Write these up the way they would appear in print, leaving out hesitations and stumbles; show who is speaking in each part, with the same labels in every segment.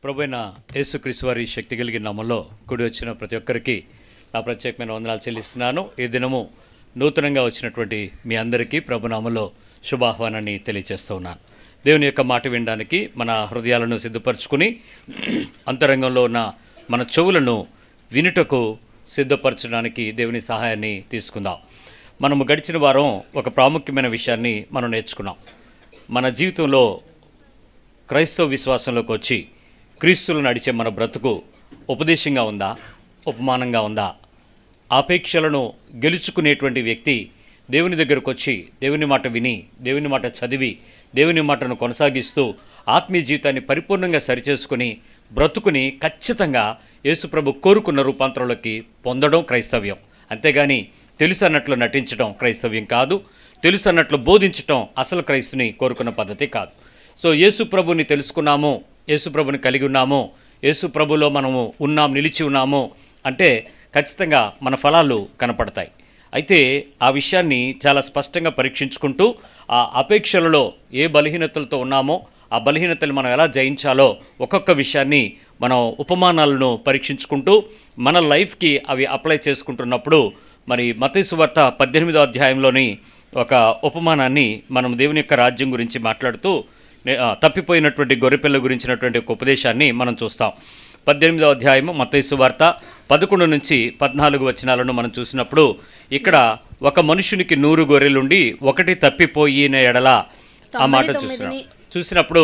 Speaker 1: ప్రభువైన యేసుక్రీస్తు వారి శక్తి కలిగిన నామములో కూడి వచ్చిన ప్రతి ఒక్కరికి నా ప్రత్యేకమైన వందనాలు చెల్లిస్తున్నాను. ఈ దినము నూతనంగా వచ్చినటువంటి మీ అందరికీ ప్రభునామములో శుభాహ్వానాన్ని తెలియజేస్తూ ఉన్నాను. దేవుని యొక్క మాట వినడానికి మన హృదయాలను సిద్ధపరచుకుని అంతరంగంలో ఉన్న మన చెవులను వినుటకు సిద్ధపరచడానికి దేవుని సహాయాన్ని తీసుకుందాం. మనము గడిచిన వారం ఒక ప్రాముఖ్యమైన విషయాన్ని మనం నేర్చుకున్నాం. మన జీవితంలో క్రైస్తవ విశ్వాసంలోకి వచ్చి క్రీస్తులు నడిచే మన బ్రతుకు ఉపదేశంగా ఉందా, ఉపమానంగా ఉందా? ఆపేక్షలను గెలుచుకునేటువంటి వ్యక్తి దేవుని దగ్గరకు వచ్చి దేవుని మాట విని, దేవుని మాట చదివి, దేవుని మాటను కొనసాగిస్తూ ఆత్మీయ జీవితాన్ని పరిపూర్ణంగా సరిచేసుకుని బ్రతుకుని ఖచ్చితంగా యేసుప్రభు కోరుకున్న రూపాంతరంలోకి పొందడం క్రైస్తవ్యం. అంతేగాని తెలుసు అన్నట్లు నటించడం క్రైస్తవ్యం కాదు. తెలుసు అన్నట్లు బోధించడం అసలు క్రైస్తుని కోరుకున్న పద్ధతి కాదు. సో యేసుప్రభుని తెలుసుకున్నాము, యేసుప్రభుని కలిగి ఉన్నాము, యేసుప్రభులో మనము ఉన్నాం, నిలిచి ఉన్నాము అంటే ఖచ్చితంగా మన ఫలాలు కనపడతాయి. అయితే ఆ విషయాన్ని చాలా స్పష్టంగా పరీక్షించుకుంటూ ఆ అపేక్షలలో ఏ బలహీనతలతో ఉన్నామో ఆ బలహీనతలు మనం ఎలా జయించాలో ఒక్కొక్క విషయాన్ని మనం ఉపమానాలను పరీక్షించుకుంటూ మన లైఫ్కి అవి అప్లై చేసుకుంటున్నప్పుడు మరి మత్తయి సువార్త 18వ అధ్యాయంలోని ఒక ఉపమానాన్ని మనం దేవుని యొక్క రాజ్యం గురించి మాట్లాడుతూ తప్పిపోయినటువంటి గొర్రెపిల్ల గురించినటువంటి ఒక ఉపదేశాన్ని మనం చూస్తాం. 18వ అధ్యాయము మత్తయి సువార్త 11 నుంచి 14 వచనాలను మనం చూసినప్పుడు ఇక్కడ ఒక మనుషునికి 100 గొర్రెలుండి ఒకటి తప్పిపోయిన ఎడల ఆ మాట చూసినప్పుడు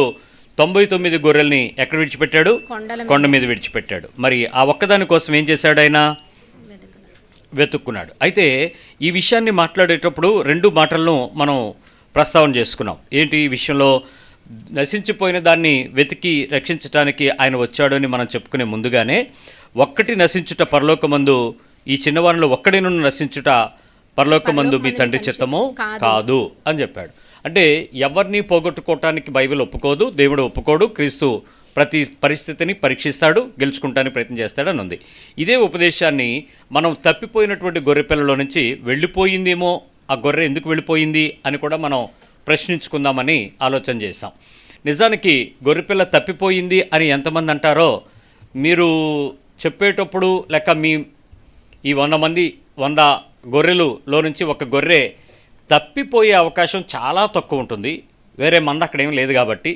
Speaker 1: 99 గొర్రెల్ని ఎక్కడ విడిచిపెట్టాడు? కొండ మీద విడిచిపెట్టాడు. మరి ఆ ఒక్కదాని కోసం ఏం చేశాడు? ఆయన వెతుక్కున్నాడు. అయితే ఈ విషయాన్ని మాట్లాడేటప్పుడు 2 మాటలను మనం ప్రస్తావన చేసుకున్నాం. ఏంటి ఈ విషయంలో? నశించిపోయిన దాన్ని వెతికి రక్షించడానికి ఆయన వచ్చాడు అని మనం చెప్పుకునే ముందుగానే ఒక్కటి నశించుట పరలోకమందు, ఈ చిన్నవారిలో ఒక్కడిను నశించుట పరలోకమందు మీ తండ్రి చిత్తము కాదు అని చెప్పాడు. అంటే ఎవరిని పోగొట్టుకోవటానికి బైబిల్ ఒప్పుకోదు, దేవుడు ఒప్పుకోడు. క్రీస్తు ప్రతి పరిస్థితిని పరీక్షిస్తాడు, గెలుచుకుంటానికి ప్రయత్నం చేస్తాడని ఉంది. ఇదే ఉపదేశాన్ని మనం తప్పిపోయినటువంటి గొర్రెపిల్లలో నుంచి వెళ్ళిపోయిందేమో, ఆ గొర్రె ఎందుకు వెళ్ళిపోయింది అని కూడా మనం ప్రశ్నించుకుందామని ఆలోచన చేశాం. నిజానికి గొర్రెపిల్ల తప్పిపోయింది అని ఎంతమంది అంటారో మీరు చెప్పేటప్పుడు లెక్క ఈ 100 గొర్రెలలో నుంచి ఒక గొర్రె తప్పిపోయే అవకాశం చాలా తక్కువ ఉంటుంది. వేరే మంద అక్కడేం లేదు కాబట్టి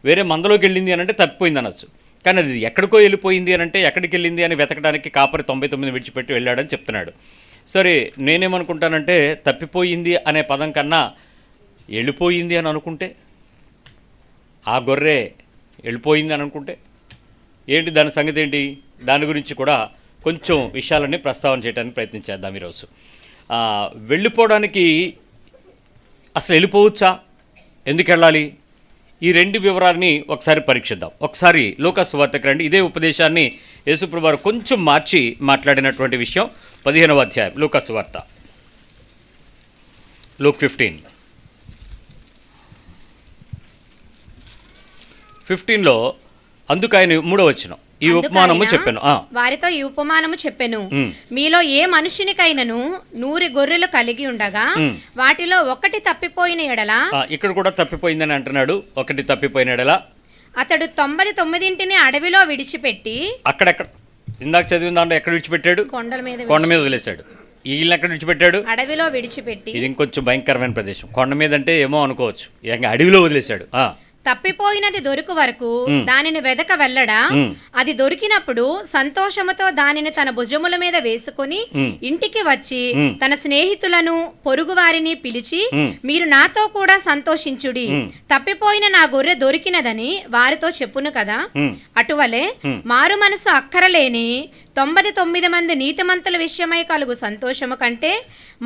Speaker 1: వేరే మందలోకి వెళ్ళింది అని అంటే తప్పిపోయింది అనొచ్చు. కానీ అది ఎక్కడికో వెళ్ళిపోయింది అని అంటే ఎక్కడికి వెళ్ళింది అని వెతకడానికి కాపరి 99 విడిచిపెట్టి వెళ్ళాడని చెప్తున్నాడు. సరే, నేనేమనుకుంటానంటే తప్పిపోయింది అనే పదం కన్నా వెళ్ళిపోయింది అని అనుకుంటే, ఆ గొర్రె వెళ్ళిపోయింది అని అనుకుంటే ఏంటి దాని సంగతి ఏంటి? దాని గురించి కూడా కొంచెం విషయాలన్నీ ప్రస్తావన చేయడానికి ప్రయత్నం చేద్దాం ఈరోజు. వెళ్ళిపోవడానికి అసలు వెళ్ళిపోవచ్చా, ఎందుకు వెళ్ళాలి, ఈ 2 వివరాలని ఒకసారి పరీక్షిద్దాం. ఒకసారి లూకా సువార్తకి రండి. ఇదే ఉపదేశాన్ని యేసుప్రభు వారు కొంచెం మార్చి మాట్లాడినటువంటి విషయం 15వ అధ్యాయం లూకా సువార్త, లూక్ 15లో అందుకు ఆయన 3వ వచనం ఈ ఉపమానము చెప్పాను.
Speaker 2: వారితో ఈ ఉపమానము చెప్పెను, మీలో ఏ మనుషునికైనను 100 గొర్రెలు కలిగి ఉండగా వాటిలో ఒకటి తప్పిపోయిన ఎడల,
Speaker 1: ఇక్కడ కూడా తప్పిపోయిందని అంటున్నాడు. ఒకటి తప్పిపోయిన ఎడల
Speaker 2: అతడు 99 అడవిలో విడిచిపెట్టి,
Speaker 1: అక్కడెక్కడ ఇందాక చదివిన దాంట్లో ఎక్కడ విడిచిపెట్టాడు? కొండ మీద వదిలేశాడు. వీళ్ళని ఎక్కడ విడిచిపెట్టాడు?
Speaker 2: అడవిలో విడిచిపెట్టి.
Speaker 1: ఇది ఇంకొంచెం భయంకరమైన ప్రదేశం. కొండ మీద అంటే ఏమో అనుకోవచ్చు, అడవిలో వదిలేశాడు.
Speaker 2: తప్పిపోయినది దొరుకు వరకు దానిని వెదక వెళ్ళడా, అది దొరికినప్పుడు సంతోషముతో దానిని తన భుజముల మీద వేసుకుని ఇంటికి వచ్చి తన స్నేహితులను పొరుగు వారిని పిలిచి, మీరు నాతో కూడా సంతోషించుడి, తప్పిపోయిన నా గొర్రె దొరికినదని వారితో చెప్పును కదా. అటువలే మారు మనసు అక్కరలేని 99 మంది నీతిమంతుల విషయమై కలుగు సంతోషము కంటే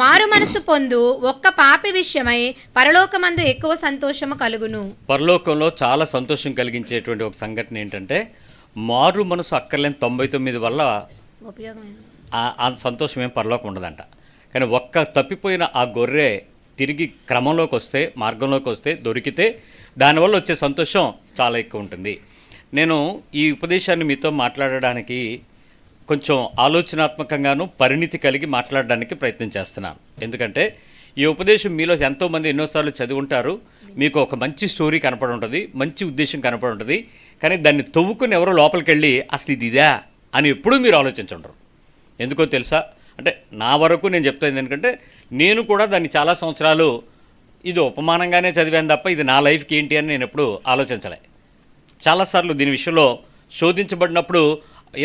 Speaker 2: మారు మనసు పొందు ఒక్క పాపి విషయమై పరలోకమందు ఎక్కువ సంతోషము కలుగును.
Speaker 1: పరలోకంలో చాలా సంతోషం కలిగించేటువంటి ఒక సంఘటన ఏంటంటే, మారు మనసు అక్కర్లేని 99 వల్ల ఆ సంతోషం ఏం పరలోకం ఉండదంట. కానీ ఒక్క తప్పిపోయిన ఆ గొర్రె తిరిగి క్రమంలోకి వస్తే, మార్గంలోకి వస్తే, దొరికితే దానివల్ల వచ్చే సంతోషం చాలా ఎక్కువ ఉంటుంది. నేను ఈ ఉపదేశాన్ని మీతో మాట్లాడడానికి కొంచెం ఆలోచనాత్మకంగాను పరిణితి కలిగి మాట్లాడడానికి ప్రయత్నం చేస్తున్నాను. ఎందుకంటే ఈ ఉపదేశం మీలో ఎంతోమంది ఎన్నోసార్లు చదివి ఉంటారు. మీకు ఒక మంచి స్టోరీ కనపడి ఉంటుంది, మంచి ఉద్దేశం కనపడి ఉంటుంది. కానీ దాన్ని తవ్వుకుని ఎవరో లోపలికి వెళ్ళి అసలు ఇది ఇదా అని ఎప్పుడూ మీరు ఆలోచించుండరు. ఎందుకో తెలుసా? అంటే నా వరకు నేను చెప్తాను ఎందుకంటే నేను కూడా దాన్ని చాలా సంవత్సరాలు ఇది ఉపమానంగానే చదివాను తప్ప ఇది నా లైఫ్కి ఏంటి అని నేను ఎప్పుడు ఆలోచించలే. చాలాసార్లు దీని విషయంలో శోధించబడినప్పుడు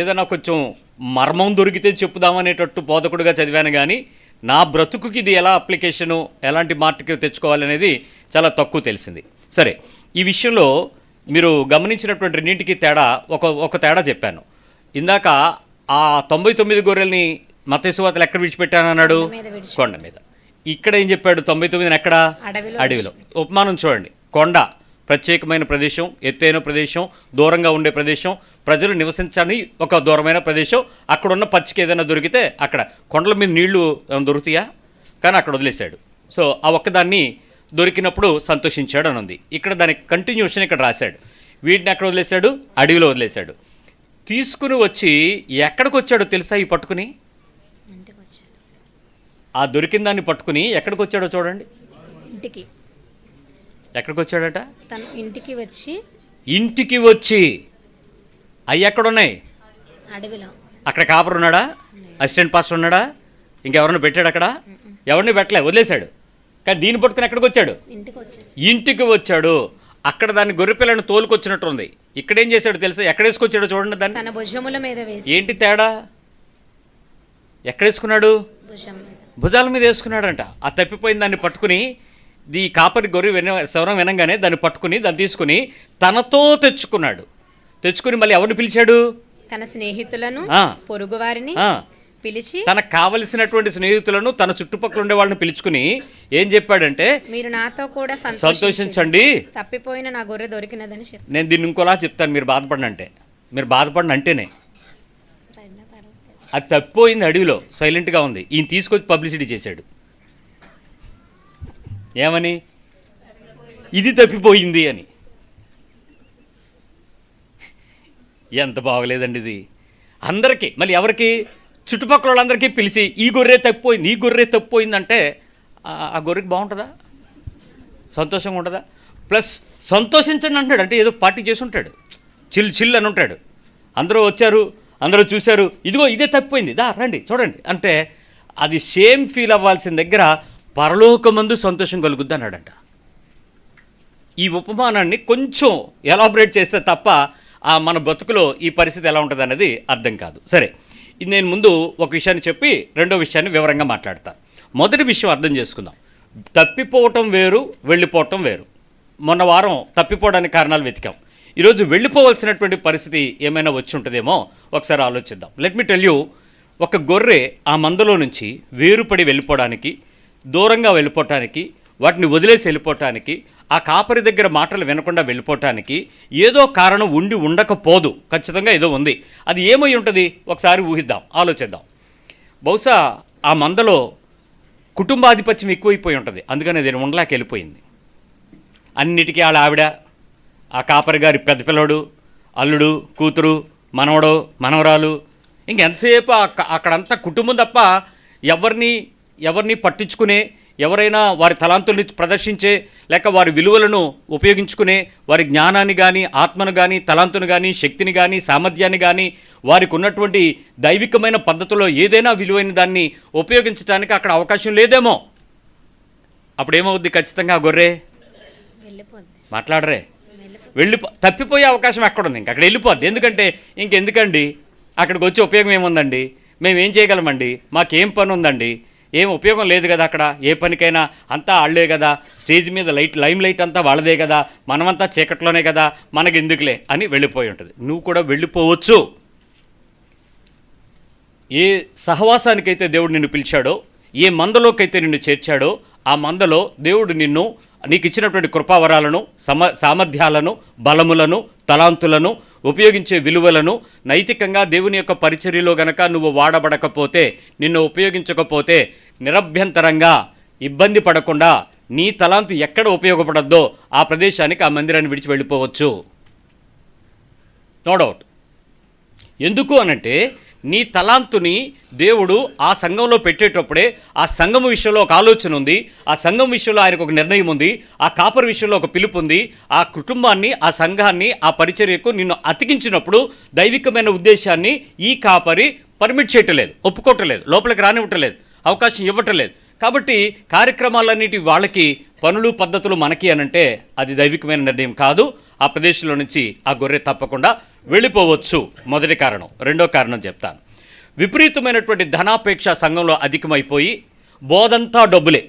Speaker 1: ఏదైనా కొంచెం మర్మం దొరికితే చెప్పుదామనేటట్టు బోధకుడిగా చదివాను, కానీ నా బ్రతుకుకి ఇది ఎలా అప్లికేషను ఎలాంటి మార్టికి తెచ్చుకోవాలనేది చాలా తక్కువ తెలిసింది. సరే, ఈ విషయంలో మీరు గమనించినటువంటి రెండింటికి తేడా ఒక తేడా చెప్పాను ఇందాక. ఆ 99 గొర్రెల్ని మత్తయి సువార్తలో ఎక్కడ విడిచిపెట్టానన్నాడు? కొండ మీద. ఇక్కడ ఏం చెప్పాడు? 99 ఎక్కడ? అడవిలో. ఉపమానం చూడండి. కొండ ప్రత్యేకమైన ప్రదేశం, ఎత్తైన ప్రదేశం, దూరంగా ఉండే ప్రదేశం, ప్రజలు నివసించని ఒక దూరమైన ప్రదేశం. అక్కడ ఉన్న పచ్చికి ఏదైనా దొరికితే అక్కడ కొండల మీద నీళ్లు దొరుకుతాయా? కానీ అక్కడ వదిలేశాడు. సో ఆ ఒక్కదాన్ని దొరికినప్పుడు సంతోషించాడు అని ఉంది. ఇక్కడ దానికి కంటిన్యూషన్ ఇక్కడ రాశాడు. వీటిని ఎక్కడ వదిలేశాడు? అడవిలో వదిలేశాడు. తీసుకుని వచ్చి ఎక్కడికి వచ్చాడో తెలుసా? ఈ పట్టుకుని ఆ దొరికిన దాన్ని పట్టుకుని ఎక్కడికి వచ్చాడో చూడండి.
Speaker 2: ఇంటికి.
Speaker 1: ఎక్కడికి వచ్చాడట?
Speaker 2: తన ఇంటికి వచ్చి అవి ఎక్కడున్నాయి? అడవిలో. అక్కడ
Speaker 1: కాపర్ ఉన్నాడా? అసిస్టెంట్ పాస్టర్ ఉన్నాడా? ఇంకెవరన్నా పెట్టాడు అక్కడ? ఎవరిని పెట్టలే, వదిలేశాడు. కానీ దీన్ని పట్టుకుని ఎక్కడికి వచ్చాడు? ఇంటికి వచ్చాడు. అక్కడ దాన్ని గొర్రెపిల్లని తోలుకొచ్చినట్టు ఉంది. ఇక్కడ ఏం చేశాడు తెలుసా? ఎక్కడ వేసుకొచ్చాడో చూడండి దాన్ని.
Speaker 2: తన భుజముల మీద వేసి.
Speaker 1: ఏంటి తేడా? ఎక్కడ వేసుకున్నాడు? భుజాల మీద వేసుకున్నాడంట. ఆ తప్పిపోయిన దాన్ని పట్టుకుని ఈ కాపరి గొర్రె స్వరం వినంగానే దాన్ని పట్టుకుని దాన్ని తీసుకుని తనతో తెచ్చుకుని మళ్ళీ ఎవరిని పిలిచాడు?
Speaker 2: తన స్నేహితులను, పొరుగు వారిని పిలిచి,
Speaker 1: తనకు కావలసినటువంటి స్నేహితులను, తన చుట్టుపక్కల ఉండే వాళ్ళని పిలుచుకుని ఏం చెప్పాడంటే,
Speaker 2: మీరు నాతో కూడా
Speaker 1: సంతోషించండి,
Speaker 2: తప్పిపోయిన నా గొర్రె దొరికినదని చెప్పి.
Speaker 1: నేను దీన్ని ఇంకోలా చెప్తాను. మీరు బాధపడిన అంటేనే అది తప్పిపోయింది, అడవిలో సైలెంట్గా ఉంది. ఈయన తీసుకొచ్చి పబ్లిసిటీ చేశాడు. ఏమని? ఇది తప్పిపోయింది అని. ఎంత బాగలేదండి ఇది. అందరికీ, మళ్ళీ ఎవరికి? చుట్టుపక్కల వాళ్ళందరికీ పిలిచి ఈ గొర్రె తప్పిపోయింది అంటే ఆ గొర్రెకి బాగుంటుందా? సంతోషంగా ఉంటుందా? ప్లస్ సంతోషించండి అంటాడు. అంటే ఏదో పార్టీ చేసి ఉంటాడు, చిల్ అని ఉంటాడు. అందరూ వచ్చారు, అందరూ చూశారు, ఇదిగో ఇదే తప్పిపోయింది, రండి చూడండి అంటే అది సేమ్ ఫీల్ అవ్వాల్సిన దగ్గర పరలోకమందు సంతోషం కలుగుద్ది అన్నాడంట. ఈ ఉపమానాన్ని కొంచెం ఎలాబరేట్ చేస్తే తప్ప మన బతుకులో ఈ పరిస్థితి ఎలా ఉంటుంది అన్నది అర్థం కాదు. సరే, ఇది నేను ముందు ఒక విషయాన్ని చెప్పి రెండో విషయాన్ని వివరంగా మాట్లాడతాను. మొదటి విషయం అర్థం చేసుకుందాం. తప్పిపోవటం వేరు, వెళ్ళిపోవటం వేరు. మొన్న వారం తప్పిపోవడానికి కారణాలు వెతికాం. ఈరోజు వెళ్ళిపోవలసినటువంటి పరిస్థితి ఏమైనా వచ్చి ఉంటుందేమో ఒకసారి ఆలోచిద్దాం. లెట్ మీ టెల్ యూ, ఒక గొర్రె ఆ మందలో నుంచి వేరుపడి వెళ్ళిపోవడానికి, దూరంగా వెళ్ళిపోవటానికి, వాటిని వదిలేసి వెళ్ళిపోవటానికి, ఆ కాపరి దగ్గర మాటలు వినకుండా వెళ్ళిపోవటానికి ఏదో కారణం ఉండకపోదు. ఖచ్చితంగా ఏదో ఉంది. అది ఏమై ఉంటుంది ఒకసారి ఊహిద్దాం, ఆలోచిద్దాం. బహుశా ఆ మందలో కుటుంబాధిపత్యం ఎక్కువైపోయి ఉంటుంది. అందుకని అది ఉండలేక వెళ్ళిపోయింది. అన్నిటికీ వాళ్ళ ఆవిడ, ఆ కాపరి గారి పెద్ద పిల్లడు, అల్లుడు, కూతురు, మనవడు, మనవరాలు, ఇంకెంతసేపు అక్కడంతా కుటుంబం తప్ప ఎవరిని పట్టించుకునే, ఎవరైనా వారి తలాంతుల్ని ప్రదర్శించే, లేక వారి విలువలను ఉపయోగించుకునే, వారి జ్ఞానాన్ని కానీ, ఆత్మను కానీ, తలాంతును కానీ, శక్తిని కానీ, సామర్థ్యాన్ని కానీ, వారికి ఉన్నటువంటి దైవికమైన పద్ధతిలో ఏదైనా విలువైన దాన్ని ఉపయోగించడానికి అక్కడ అవకాశం లేదేమో. అప్పుడేమవుద్ది? ఖచ్చితంగా ఆ గొర్రె మాట్లాడరే, తప్పిపోయే అవకాశం ఎక్కడుంది? అక్కడ వెళ్ళిపోద్ది. ఎందుకంటే ఇంకెందుకండి, అక్కడికి వచ్చే ఉపయోగం ఏముందండి? మేమేం చేయగలమండి? మాకేం పని ఉందండి? ఏం ఉపయోగం లేదు కదా. అక్కడ ఏ పనికైనా అంతా వాళ్ళే కదా, స్టేజ్ మీద లైమ్ లైట్ అంతా వాళ్ళదే కదా, మనమంతా చీకట్లోనే కదా, మనకి ఎందుకులే అని వెళ్ళిపోయి ఉంటుంది. నువ్వు కూడా వెళ్ళిపోవచ్చు. ఏ సహవాసానికైతే దేవుడు నిన్ను పిలిచాడో, ఏ మందలోకైతే నిన్ను చేర్చాడో, ఆ మందలో దేవుడు నీకు ఇచ్చినటువంటి కృపావరాలను, సామర్థ్యాలను, బలములను, తలాంతులను, ఉపయోగించే విలువలను నైతికంగా దేవుని యొక్క పరిచర్యలో గనక నువ్వు వాడబడకపోతే, నిన్ను ఉపయోగించకపోతే, నిరభ్యంతరంగా ఇబ్బంది పడకుండా నీ తలాంతు ఎక్కడ ఉపయోగపడద్దో ఆ ప్రదేశానికి, ఆ మందిరాన్ని విడిచి వెళ్ళిపోవచ్చు. No doubt. ఎందుకు అనంటే నీ తలాంతుని దేవుడు ఆ సంఘంలో పెట్టేటప్పుడే ఆ సంఘం విషయంలో ఒక ఆలోచన ఉంది, ఆ సంఘం విషయంలో ఆయనకు ఒక నిర్ణయం ఉంది, ఆ కాపరి విషయంలో ఒక పిలుపు ఉంది. ఆ కుటుంబాన్ని, ఆ సంఘాన్ని, ఆ పరిచర్యకు నిన్ను అతికించినప్పుడు దైవికమైన ఉద్దేశాన్ని ఈ కాపరి పర్మిట్ చేయటలేదు, ఒప్పుకోవటలేదు, లోపలికి రానివ్వటలేదు, అవకాశం ఇవ్వటలేదు. కాబట్టి కార్యక్రమాలన్నిటి వాళ్ళకి, పనులు పద్ధతులు మనకి అనంటే అది దైవికమైన నిర్ణయం కాదు. ఆ ప్రదేశంలో నుంచి ఆ గొర్రె తప్పకుండా వెళ్ళిపోవచ్చు. మొదటి కారణం. రెండో కారణం చెప్తాను. విపరీతమైనటువంటి ధనాపేక్ష సంఘంలో అధికమైపోయి బోధంతా డబ్బులే,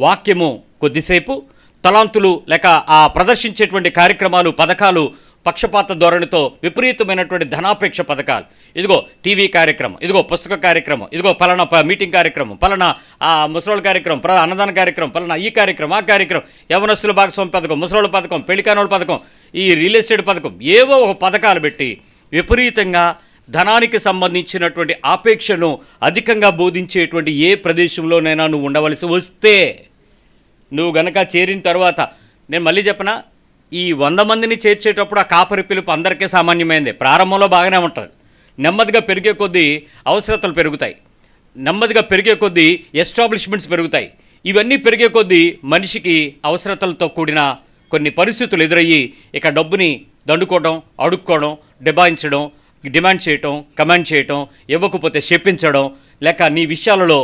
Speaker 1: వాక్యము కొద్దిసేపు, తలాంతులు లేక ఆ ప్రదర్శించేటువంటి కార్యక్రమాలు, పథకాలు పక్షపాత ధోరణితో విపరీతమైనటువంటి ధనాపేక్ష పథకాలు. ఇదిగో టీవీ కార్యక్రమం, ఇదిగో పుస్తక కార్యక్రమం, ఇదిగో పలానా మీటింగ్ కార్యక్రమం, పలానా ముసలోళ్ళ కార్యక్రమం, అన్నదాన కార్యక్రమం, పలానా ఈ కార్యక్రమం, ఆ కార్యక్రమం, యవనస్తుల భాగస్వామి పథకం, ముసలోళ్ళ పథకం, పెళ్లికానోళ్ళ పథకం, ఈ రియల్ ఎస్టేట్ పథకం, ఏవో ఒక పథకాలు పెట్టి విపరీతంగా ధనానికి సంబంధించినటువంటి ఆపేక్షను అధికంగా బోధించేటువంటి ఏ ప్రదేశంలోనైనా నువ్వు ఉండవలసి వస్తే, నువ్వు గనక చేరిన తర్వాత, నేను మళ్ళీ చెప్పనా, ఈ 100 మందిని చేర్చేటప్పుడు ఆ కాపరి పిలుపు అందరికీ సామాన్యమైందే. ప్రారంభంలో బాగానే ఉంటుంది. నెమ్మదిగా పెరిగే కొద్దీ అవసరతలు పెరుగుతాయి, నెమ్మదిగా పెరిగే కొద్దీ ఎస్టాబ్లిష్మెంట్స్ పెరుగుతాయి. ఇవన్నీ పెరిగే కొద్దీ మనిషికి అవసరతలతో కూడిన కొన్ని పరిస్థితులు ఎదురయ్యి ఇక డబ్బుని దండుకోవడం, అడుక్కోవడం, డిమాండ్ చేయటం, కమాండ్ చేయటం, ఇవ్వకపోతే శపించడం, లేక నీ విషయాలలో